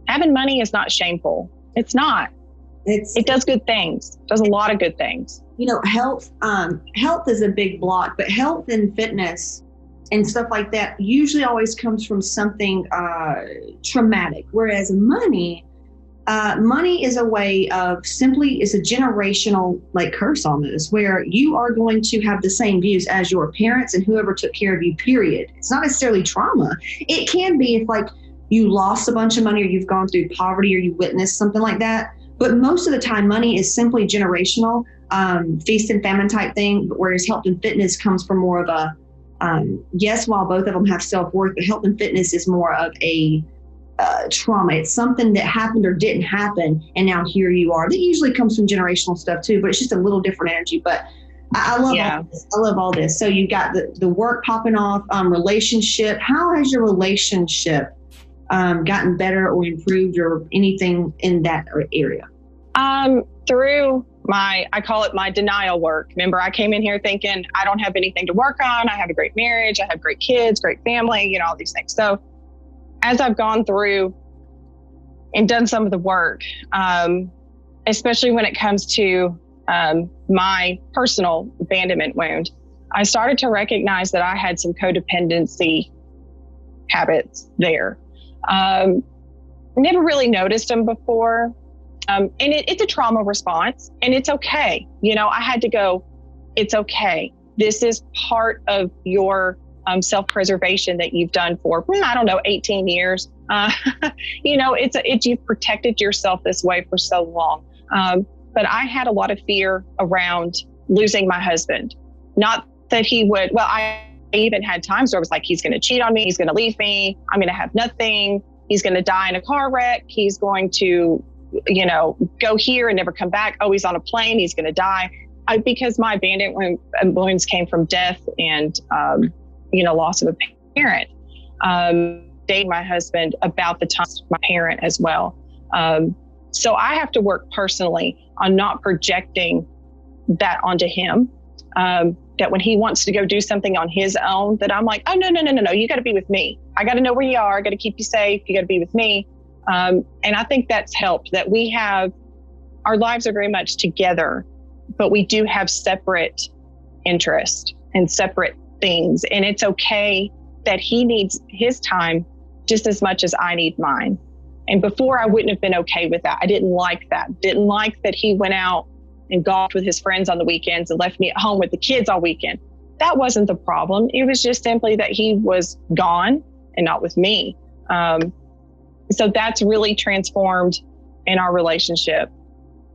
Having money is not shameful. It's not. It does good things. It does a lot of good things. Health is a big block, but health and fitness and stuff like that usually always comes from something traumatic. Whereas money is a way of it's a generational curse almost, where you are going to have the same views as your parents and whoever took care of you, period. It's not necessarily trauma. It can be if you lost a bunch of money, or you've gone through poverty, or you witnessed something like that. But most of the time, money is simply generational, feast and famine type thing. Whereas health and fitness comes from more of a, yes, while both of them have self-worth, but health and fitness is more of a trauma. It's something that happened or didn't happen, and now here you are. That usually comes from generational stuff too, but it's just a little different energy. But I love all this. I love all this. So you got the work popping off, relationship. How has your relationship gotten better or improved, or anything in that area? Through I call it my denial work. Remember, I came in here thinking I don't have anything to work on. I have a great marriage. I have great kids, great family, all these things. So as I've gone through and done some of the work, especially when it comes to my personal abandonment wound, I started to recognize that I had some codependency habits there. Never really noticed them before. And it's a trauma response, and it's okay. I had to go, it's okay. This is part of your self-preservation that you've done for, 18 years. You've protected yourself this way for so long. But I had a lot of fear around losing my husband. Not that he would, I even had times where I was like, he's going to cheat on me. He's going to leave me. I'm going to have nothing. He's going to die in a car wreck. He's going to, go here and never come back. Oh, he's on a plane. He's going to die. Because my abandonment wounds came from death and, loss of a parent. Dating my husband about the time of my parent as well. So I have to work personally on not projecting that onto him. That when he wants to go do something on his own, that I'm like, oh, no, you got to be with me. I got to know where you are. I got to keep you safe. You got to be with me. And I think that's helped, that we have, our lives are very much together, but we do have separate interests and separate things. And it's okay that he needs his time just as much as I need mine. And before, I wouldn't have been okay with that. I didn't like that. Didn't like that he went out and golfed with his friends on the weekends and left me at home with the kids all weekend. That wasn't the problem. It was just simply that he was gone and not with me. So that's really transformed in our relationship.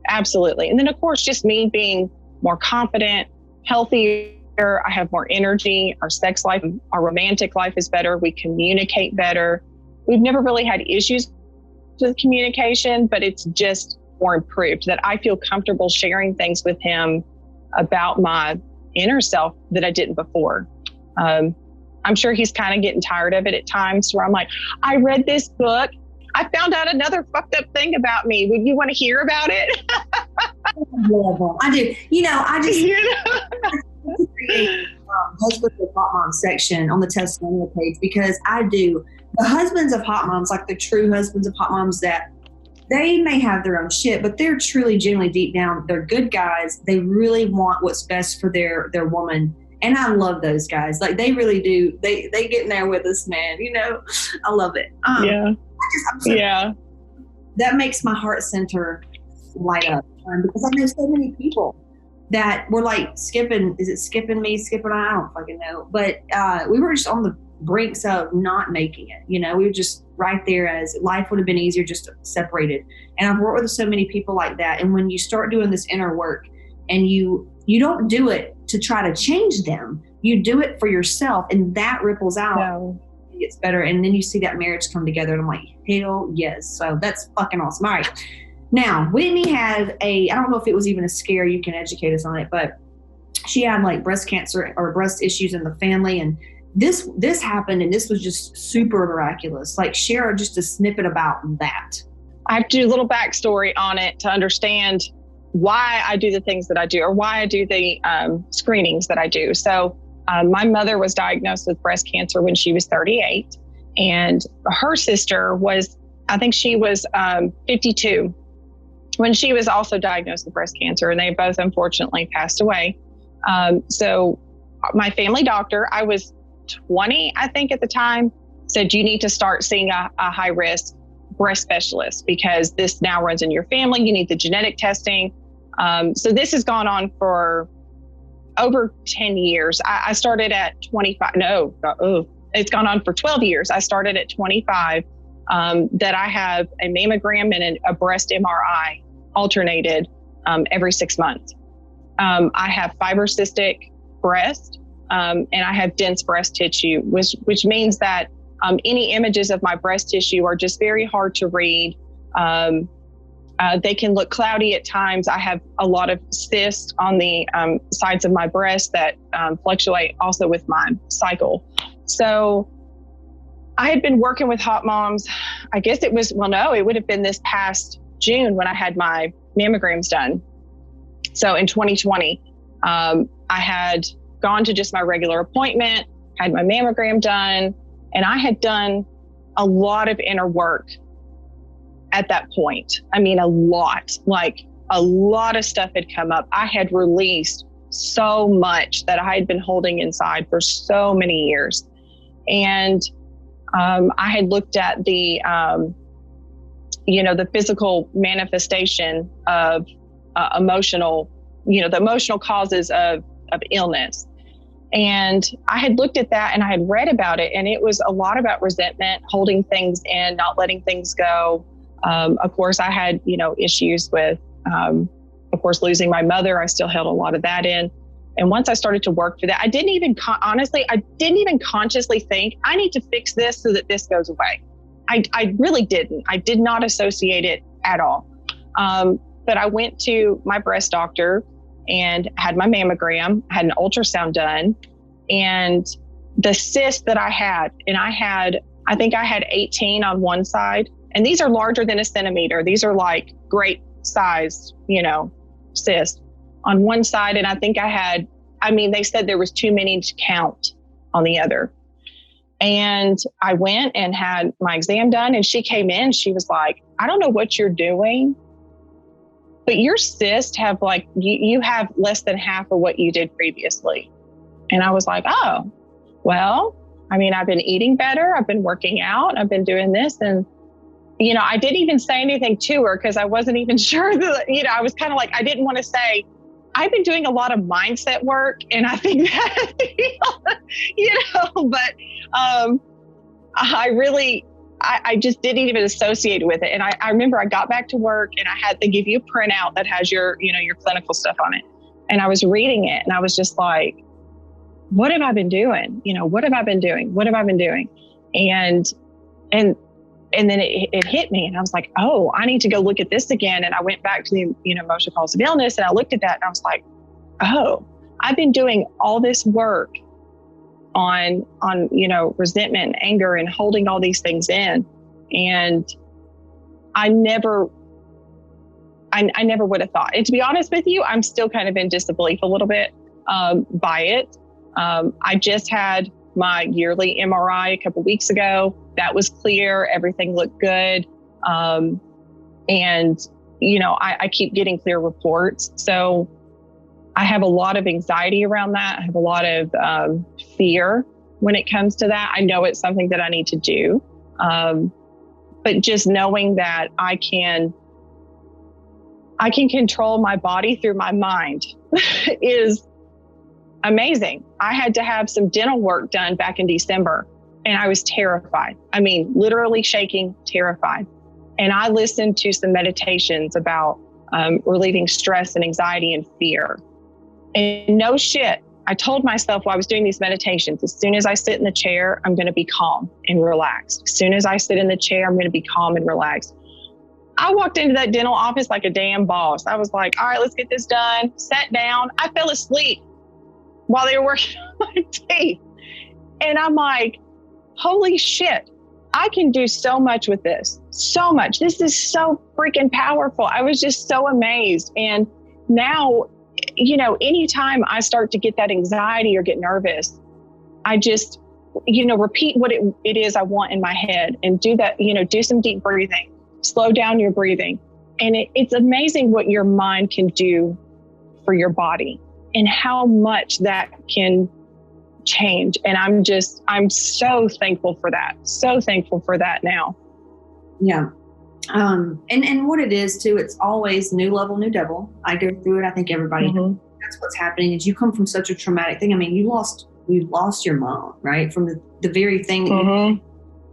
Absolutely. And then of course, just me being more confident, healthier. I have more energy. Our sex life, our romantic life is better. We communicate better. We've never really had issues with communication, but it's just more improved, that I feel comfortable sharing things with him about my inner self that I didn't before. I'm sure he's kind of getting tired of it at times, where I'm like, I read this book. I found out another fucked up thing about me. Would you want to hear about it? I do. I just create Husbands of Hotmomz section on the testimonial page, because I do. The husbands of Hotmomz, like the true husbands of Hotmomz, that they may have their own shit, but they're truly, genuinely deep down, they're good guys. They really want what's best for their woman. And I love those guys. Like, they really do. They get in there with us, man. I love it. Yeah. That makes my heart center light up, because I know so many people that were like skipping. Is it skipping me? Skipping? I don't fucking know. But we were just on the brinks of not making it. We were just right there, as life would have been easier just separated. And I've worked with so many people like that. And when you start doing this inner work, and you don't do it to try to change them, you do it for yourself, and that ripples out. No. It gets better, and then you see that marriage come together, and I'm like, hell yes. So that's fucking awesome. All right. Now, Whitney had I don't know if it was even a scare, you can educate us on it, but she had like breast cancer or breast issues in the family, and this happened, and this was just super miraculous. Like, share just a snippet about that. I have to do a little backstory on it to understand why I do the things that I do, or why I do the screenings that I do. So my mother was diagnosed with breast cancer when she was 38, and her sister was, I think she was 52 when she was also diagnosed with breast cancer, and they both unfortunately passed away. So my family doctor, I was 20, I think at the time, said you need to start seeing a high risk breast specialist, because this now runs in your family. You need the genetic testing. So this has gone on for over 10 years. I started at 25. It's gone on for 12 years. I started at 25, that I have a mammogram and a breast MRI alternated every 6 months. I have fibrocystic breast, and I have dense breast tissue, which means that any images of my breast tissue are just very hard to read. They can look cloudy at times. I have a lot of cysts on the sides of my breast that fluctuate also with my cycle. So I had been working with Hotmomz. I guess it would have been this past June when I had my mammograms done. So in 2020, I had gone to just my regular appointment, had my mammogram done, and I had done a lot of inner work at that point. I mean, a lot of stuff had come up. I had released so much that I had been holding inside for so many years. And I had looked at the, the physical manifestation of emotional, the emotional causes of illness. And I had looked at that and I had read about it, and it was a lot about resentment, holding things in, not letting things go. Of course, I had, issues with, of course, losing my mother. I still held a lot of that in. And once I started to work through that, I didn't even consciously think I need to fix this so that this goes away. I really didn't. I did not associate it at all. But I went to my breast doctor and had my mammogram, had an ultrasound done, and the cyst that I had, and I think I had 18 on one side, and these are larger than a centimeter. These are like great size, cysts on one side. And I think they said there was too many to count on the other. And I went and had my exam done, and she came in, she was like, I don't know what you're doing, but your cysts have you have less than half of what you did previously. And I was like, oh, well, I've been eating better. I've been working out. I've been doing this. And, I didn't even say anything to her because I wasn't even sure that, I was kind of like, I didn't want to say, I've been doing a lot of mindset work. And I think that, but I just didn't even associate with it. And I remember I got back to work and they give you a printout that has your clinical stuff on it. And I was reading it and I was just like, what have I been doing? What have I been doing? What have I been doing? And then it hit me and I was like, oh, I need to go look at this again. And I went back to the, emotional cause of illness, and I looked at that and I was like, oh, I've been doing all this work on resentment and anger and holding all these things in. And I never would have thought. And to be honest with you, I'm still kind of in disbelief a little bit by it. I just had my yearly MRI a couple weeks ago. That was clear. Everything looked good. And, I keep getting clear reports. So I have a lot of anxiety around that. I have a lot of fear when it comes to that. I know it's something that I need to do. But just knowing that I can control my body through my mind is amazing. I had to have some dental work done back in December, and I was terrified. Literally shaking, terrified. And I listened to some meditations about relieving stress and anxiety and fear. And no shit, I told myself while I was doing these meditations, as soon as I sit in the chair, I'm going to be calm and relaxed. As soon as I sit in the chair, I'm going to be calm and relaxed. I walked into that dental office like a damn boss. I was like, all right, let's get this done. Sat down. I fell asleep while they were working on my teeth. And I'm like, holy shit, I can do so much with this. So much. This is so freaking powerful. I was just so amazed. And now, anytime I start to get that anxiety or get nervous, I just, repeat what it is I want in my head and do that, do some deep breathing, slow down your breathing. And it's amazing what your mind can do for your body and how much that can change. And I'm so thankful for that. So thankful for that now. Yeah. And what it is too, it's always new level, new devil. I go through it. I think everybody knows that's what's happening is you come from such a traumatic thing. You lost your mom, right? From the very thing that you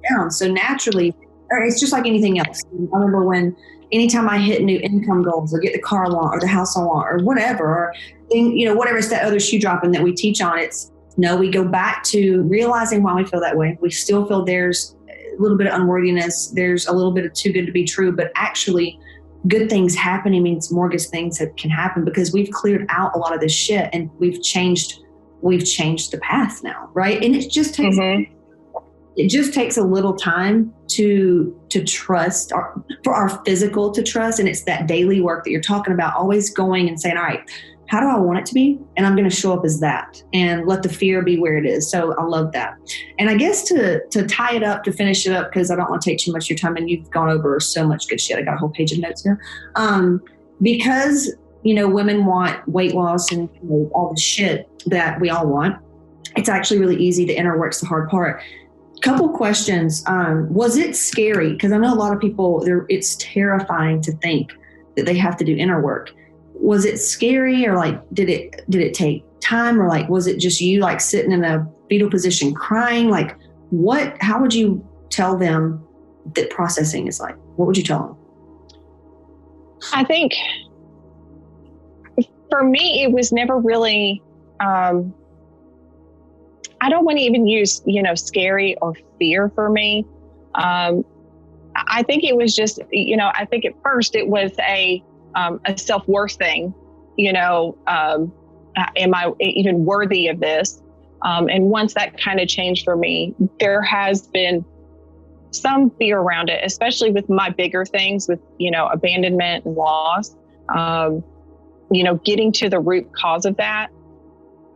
down. So naturally, it's just like anything else. I remember anytime I hit new income goals or get the car I want or the house I want or whatever, or whatever it's that other shoe dropping that we teach on, we go back to realizing why we feel that way. We still feel there's a little bit of unworthiness. There's a little bit of too good to be true, but actually good things happening means more good things that can happen because we've cleared out a lot of this shit and we've changed the path now. Right. And it just takes a little time to trust for our physical to trust. And it's that daily work that you're talking about, always going and saying, all right, how do I want it to be? And I'm going to show up as that and let the fear be where it is. So I love that. And I guess to tie it up, to finish it up, because I don't want to take too much of your time and you've gone over so much good shit. I got a whole page of notes here. Because women want weight loss and all the shit that we all want. It's actually really easy. The inner work's the hard part. Couple questions. Was it scary? Because I know a lot of people, it's terrifying to think that they have to do inner work. Was it scary, or like, did it take time, or like, was it just you like sitting in a fetal position crying? Like how would you tell them that processing is like? What would you tell them? I think for me, it was never really, I don't want to even use, scary or fear for me. I think it was just, I think at first it was a self-worth thing, am I even worthy of this? And once that kind of changed for me, there has been some fear around it, especially with my bigger things with, abandonment and loss, getting to the root cause of that.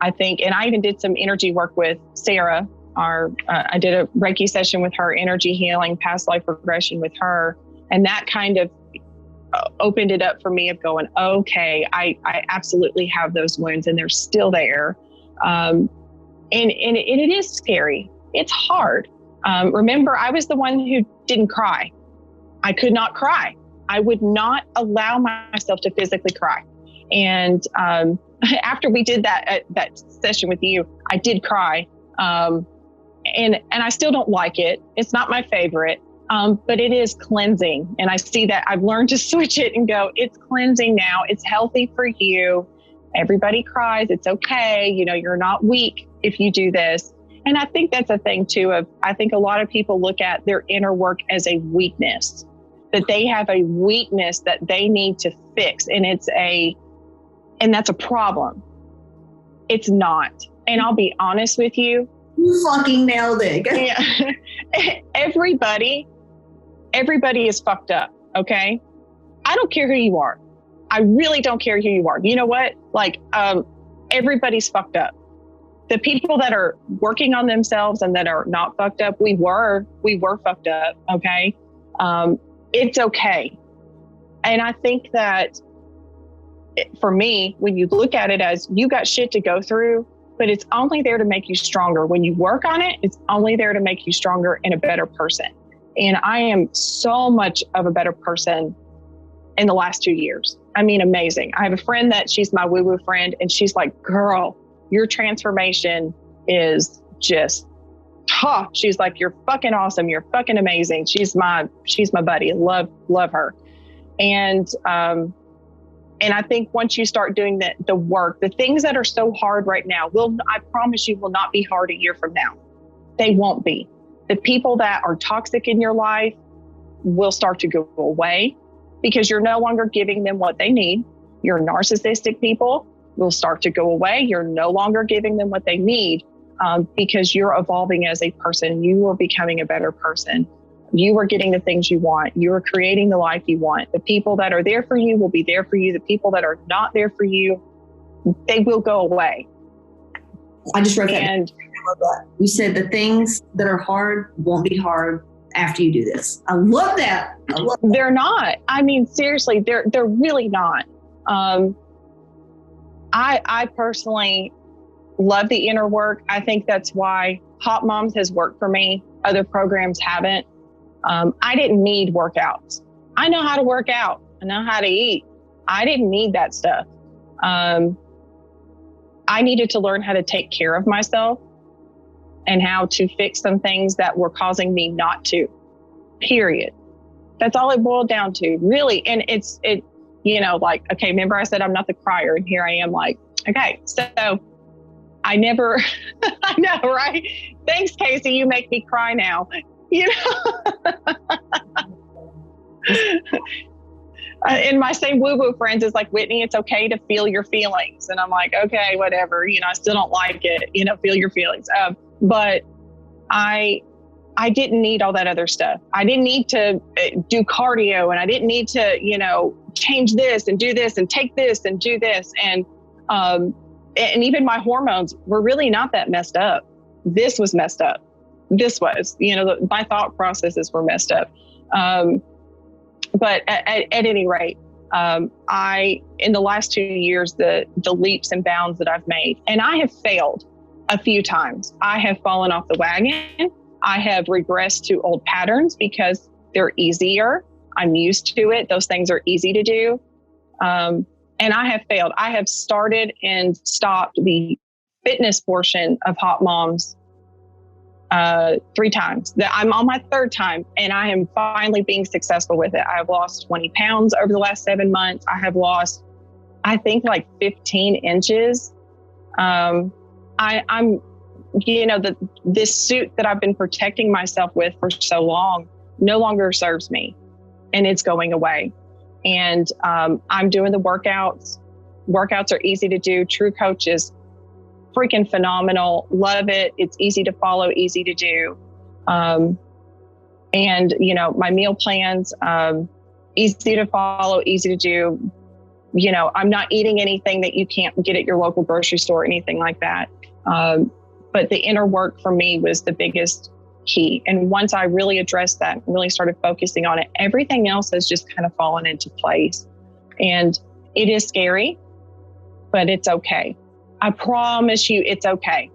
I think, and I even did some energy work with Sarah. I did a Reiki session with her, energy healing, past life regression with her. And that kind of opened it up for me of going, okay, I absolutely have those wounds and they're still there. And it is scary. It's hard. Remember, I was the one who didn't cry. I could not cry. I would not allow myself to physically cry. And after we did that session with you, I did cry. And I still don't like it. It's not my favorite, but it is cleansing. And I see that I've learned to switch it and go, it's cleansing now. It's healthy for you. Everybody cries. It's okay. You're not weak if you do this. And I think that's a thing too I think a lot of people look at their inner work as a weakness, that they have a weakness that they need to fix. And and that's a problem. It's not. And I'll be honest with you. You fucking nailed it. Yeah. Everybody is fucked up. Okay. I don't care who you are. I really don't care who you are. You know what? Like, everybody's fucked up. The people that are working on themselves and that are not fucked up, we were fucked up. Okay. It's okay. And I think that for me, when you look at it as you got shit to go through, but it's only there to make you stronger. When you work on it, it's only there to make you stronger and a better person. And I am so much of a better person in the last 2 years. I mean, amazing. I have a friend she's my woo-woo friend, and she's like, girl, your transformation is just, she's like, you're fucking awesome. You're fucking amazing. She's my buddy. Love her. And I think once you start doing the work, the things that are so hard right now I promise you will not be hard a year from now. They won't be. The people that are toxic in your life will start to go away because you're no longer giving them what they need. Your narcissistic people will start to go away. You're no longer giving them what they need because you're evolving as a person. You are becoming a better person. You are getting the things you want. You are creating the life you want. The people that are there for you will be there for you. The people that are not there for you, they will go away. I just wrote that. And I love that. You said the things that are hard won't be hard after you do this. I love that. They're not. I mean, seriously, they're really not. I personally love the inner work. I think that's why Hotmomz has worked for me. Other programs haven't. I didn't need workouts. I know how to work out. I know how to eat. I didn't need that stuff. I needed to learn how to take care of myself and how to fix some things that were causing me not to, period. That's all it boiled down to, really. And like, okay, remember I said I'm not the crier, and here I am like, okay, so I never, I know, right? Thanks, Casey, you make me cry now. And my same woo-woo friends is like, Whitney, it's okay to feel your feelings. And I'm like, okay, whatever, I still don't like it, feel your feelings. But I didn't need all that other stuff. I didn't need to do cardio, and I didn't need to, change this and do this and take this and do this. And even my hormones were really not that messed up. This was messed up. This was, my thought processes were messed up. But at any rate, In the last 2 years, the leaps and bounds that I've made, and I have failed a few times. I have fallen off the wagon. I have regressed to old patterns because they're easier. I'm used to it. Those things are easy to do. And I have failed. I have started and stopped the fitness portion of Hotmomz 3 times. I'm on my 3rd time, and I am finally being successful with it. I have lost 20 pounds over the last 7 months. I have lost, I think, like 15 inches. I'm, this suit that I've been protecting myself with for so long no longer serves me, and it's going away. And I'm doing the workouts. Workouts are easy to do. True Coach is freaking phenomenal. Love it. It's easy to follow, easy to do. And, my meal plans, easy to follow, easy to do. I'm not eating anything that you can't get at your local grocery store or anything like that. But the inner work for me was the biggest key. And once I really addressed that and really started focusing on it, everything else has just kind of fallen into place. And it is scary, but it's okay. I promise you it's okay.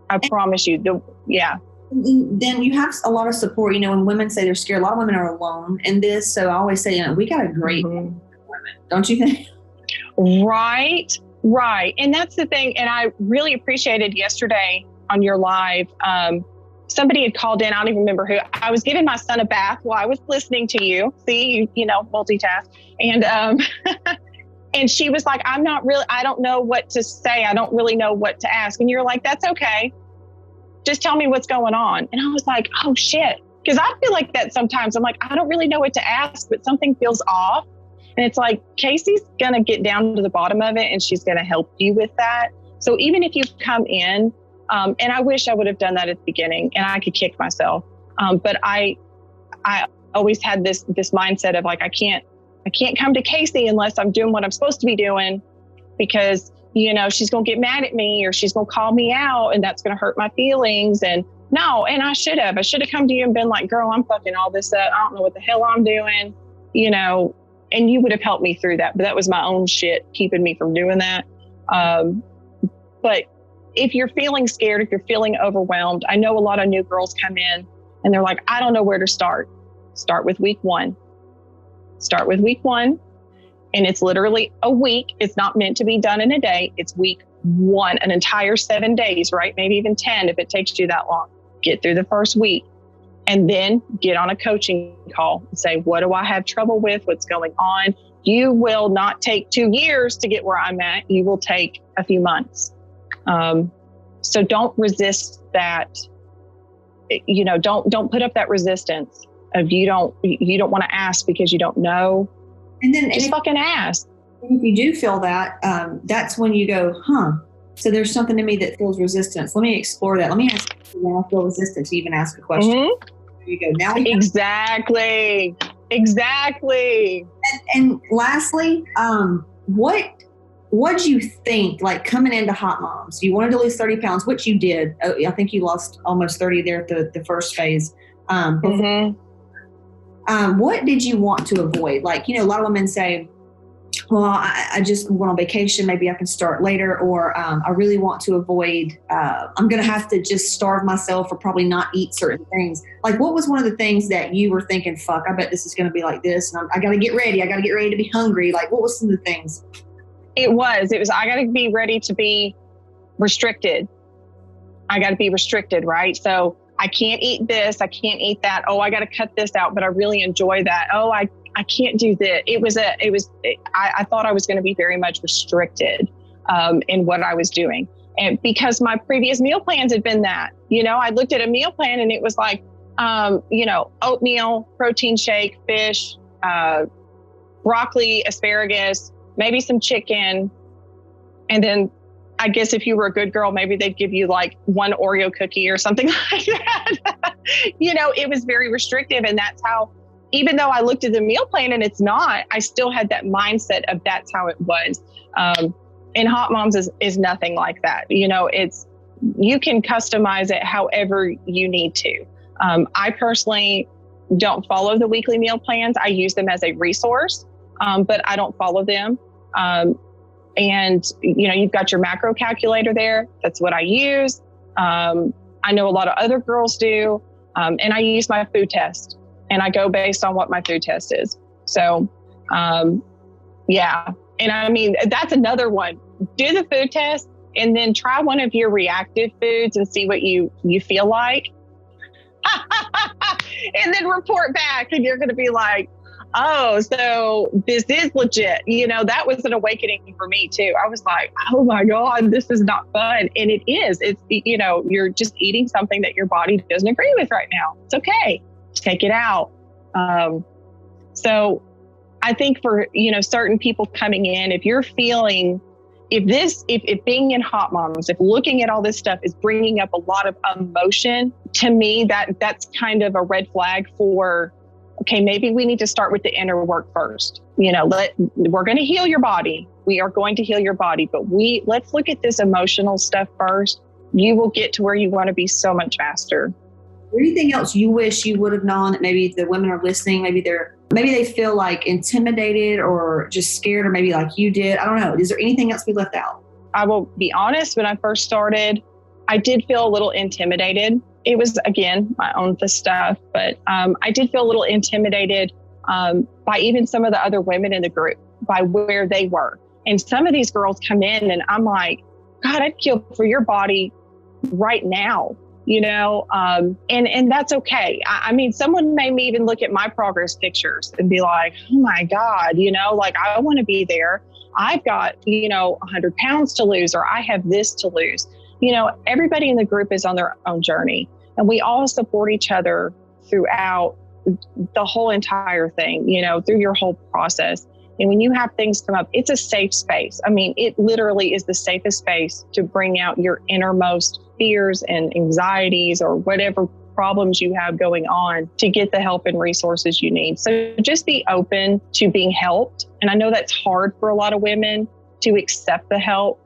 I promise you. Then you have a lot of support. When women say they're scared, a lot of women are alone in this. So I always say, we got a great women, don't you think? Right. And that's the thing. And I really appreciated yesterday on your live, somebody had called in. I don't even remember who. I was giving my son a bath while I was listening to you. See, multitask. And, and she was like, I don't know what to say. I don't really know what to ask. And you're like, that's okay. Just tell me what's going on. And I was like, oh shit. Cause I feel like that sometimes. I'm like, I don't really know what to ask, but something feels off. And it's like, Casey's going to get down to the bottom of it, and she's going to help you with that. So even if you come in, and I wish I would have done that at the beginning, and I could kick myself. But I always had this mindset of like, I can't come to Casey unless I'm doing what I'm supposed to be doing, because, she's going to get mad at me, or she's going to call me out, and that's going to hurt my feelings. And I should have come to you and been like, girl, I'm fucking all this up. I don't know what the hell I'm doing, and you would have helped me through that. But that was my own shit keeping me from doing that. But if you're feeling scared, if you're feeling overwhelmed, I know a lot of new girls come in and they're like, I don't know where to start. Start with week 1. Start with week 1. And it's literally a week. It's not meant to be done in a day. It's week 1, an entire 7 days, right? Maybe even 10 if it takes you that long. Get through the first week, and then get on a coaching call and say, what do I have trouble with? What's going on? You will not take 2 years to get where I'm at. You will take a few months. So don't resist that. Don't put up that resistance of you don't want to ask because you don't know. And then just fucking ask. If you do feel that, that's when you go, so there's something in me that feels resistance. Let me explore that. Let me ask you when I feel resistant to even ask a question. Mm-hmm. There you go. Now Exactly. And lastly, what do you think, like coming into Hotmomz? You wanted to lose 30 pounds, which you did. I think you lost almost 30 there at the first phase. What did you want to avoid? Like, a lot of women say, well, I just went on vacation. Maybe I can start later. Or I really want to avoid, I'm going to have to just starve myself or probably not eat certain things. Like, what was one of the things that you were thinking, fuck, I bet this is going to be like this. And I got to get ready. I got to get ready to be hungry. Like, what was some of the things? It was, I got to be ready to be restricted. I got to be restricted, right? So I can't eat this. I can't eat that. Oh, I got to cut this out, but I really enjoy that. Oh, I can't do this. I thought I was going to be very much restricted in what I was doing. And because my previous meal plans had been that, I looked at a meal plan and it was like, oatmeal, protein shake, fish, broccoli, asparagus, maybe some chicken. And then I guess if you were a good girl, maybe they'd give you like one Oreo cookie or something like that. It was very restrictive. And that's how, even though I looked at the meal plan and it's not, I still had that mindset of that's how it was. And Hotmomz is nothing like that. You can customize it however you need to. I personally don't follow the weekly meal plans. I use them as a resource. but I don't follow them. And, you know, you've got your macro calculator there. That's what I use. I know a lot of other girls do. And I use my food test, and I go based on what my food test is. So, yeah. And I mean, that's another one. Do the food test and then try one of your reactive foods and see what you feel like. And then report back, and you're going to be like, oh, so this is legit. You know, that was an awakening for me too. I was like, oh my God, this is not fun. And it is. It's, you know, you're just eating something that your body doesn't agree with right now. It's okay. Take it out. So I think for, you know, certain people coming in, if you're feeling, if being in Hotmomz, if looking at all this stuff is bringing up a lot of emotion, to me, that's kind of a red flag for, okay, maybe we need to start with the inner work first. You know, we're going to heal your body. We are going to heal your body, but let's look at this emotional stuff first. You will get to where you want to be so much faster. Anything else you wish you would have known that maybe the women are listening, maybe they feel like intimidated or just scared, or maybe like you did? I don't know. Is there anything else we left out? I will be honest, when I first started, I did feel a little intimidated. It was, again, my own stuff, but I did feel a little intimidated by even some of the other women in the group, by where they were. And some of these girls come in and I'm like, God, I'd kill for your body right now, you know? And that's okay. I mean, someone may even look at my progress pictures and be like, oh my God, you know, like I want to be there. I've got, you know, 100 pounds to lose, or I have this to lose. You know, everybody in the group is on their own journey, and we all support each other throughout the whole entire thing, you know, through your whole process. And when you have things come up, it's a safe space. I mean, it literally is the safest space to bring out your innermost fears and anxieties or whatever problems you have going on, to get the help and resources you need. So just be open to being helped. And I know that's hard for a lot of women to accept the help.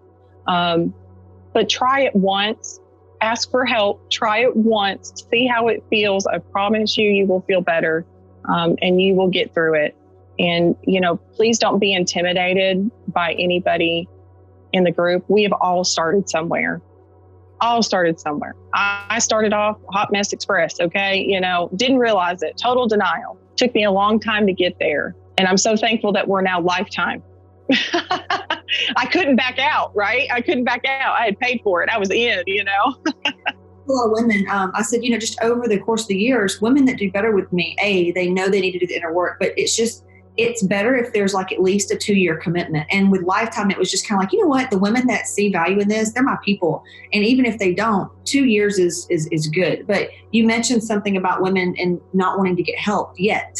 But try it once, ask for help, try it once, see how it feels. I promise you, you will feel better, and you will get through it. And, you know, please don't be intimidated by anybody in the group. We have all started somewhere. I started off Hot Mess Express, okay? You know, didn't realize it, total denial. Took me a long time to get there. And I'm so thankful that we're now lifetime. I couldn't back out, right? I couldn't back out. I had paid for it. I was in, you know. A lot of women, I said, you know, just over the course of the years, women that do better with me, they know they need to do the inner work, but it's better if there's like at least a 2-year commitment. And with Lifetime, it was just kind of like, you know what, the women that see value in this, they're my people. And even if they don't, 2 years is good. But you mentioned something about women and not wanting to get help yet.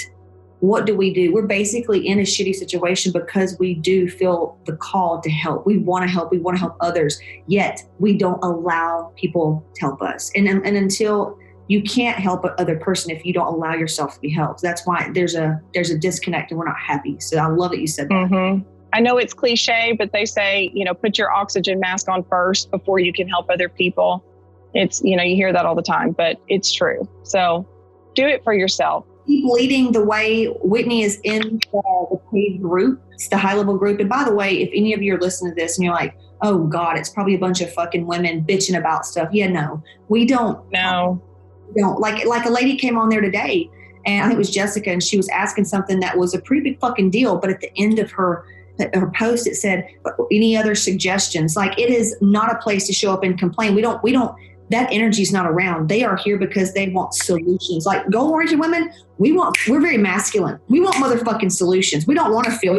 What do? We're basically in a shitty situation because we do feel the call to help. We want to help. We want to help others. Yet we don't allow people to help us. And until you can't help another person if you don't allow yourself to be helped. That's why there's a disconnect and we're not happy. So I love that you said that. Mm-hmm. I know it's cliche, but they say, you know, put your oxygen mask on first before you can help other people. It's, you know, you hear that all the time, but it's true. So do it for yourself. Keep leading the way. Whitney is in the paid group. It's the high level group. And by the way, if any of you are listening to this and you're like, oh God, it's probably a bunch of fucking women bitching about stuff. Yeah, no, we don't. No. We don't. Like a lady came on there today, and I think it was Jessica, and she was asking something that was a pretty big fucking deal. But at the end of her post, it said, any other suggestions? Like, it is not a place to show up and complain. We don't, that energy is not around. They are here because they want solutions. Like goal-oriented women, we're very masculine. We want motherfucking solutions. We don't want to feel,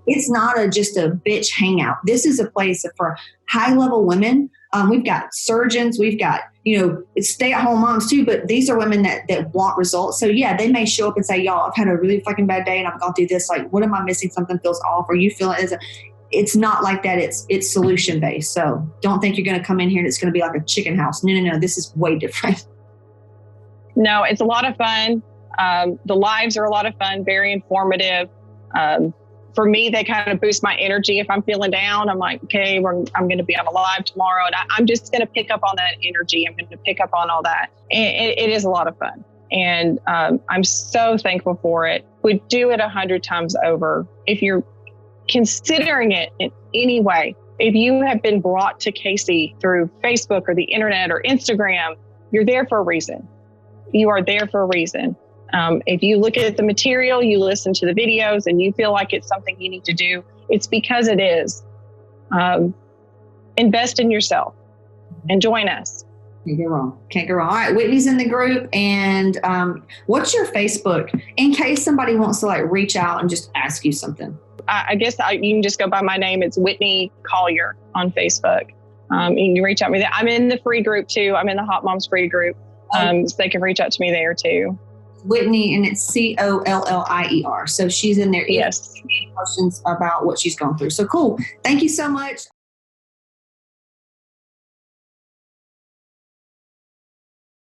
it's not just a bitch hangout. This is a place for high-level women. We've got surgeons, we've got, you know, stay-at-home moms too, but these are women that want results. So yeah, they may show up and say, y'all, I've had a really fucking bad day and I've gone through this. Like, what am I missing? Something feels off. Or you feel it. It's not like that. It's solution based. So don't think you're going to come in here and it's going to be like a chicken house. No. This is way different. No, it's a lot of fun. The lives are a lot of fun, very informative. For me, they kind of boost my energy. If I'm feeling down, I'm like, okay, I'm going to be on a live tomorrow. And I'm just going to pick up on that energy. I'm going to pick up on all that. It is a lot of fun. And I'm so thankful for it. Would do it 100 times over. If you're considering it in any way, if you have been brought to Casey through Facebook or the internet or Instagram, you're there for a reason. You are there for a reason. If you look at the material, you listen to the videos, and you feel like it's something you need to do, it's because it is. Invest in yourself and join us. Can't go wrong. Can't go wrong. All right, Whitney's in the group. And what's your Facebook in case somebody wants to like reach out and just ask you something? I guess you can just go by my name. It's Whitney Collier on Facebook. You can reach out to me there. I'm in the free group too. I'm in the Hotmomz free group. So they can reach out to me there too. Whitney, and it's Collier. So she's in there. Yes. Questions about what she's gone through. So cool. Thank you so much.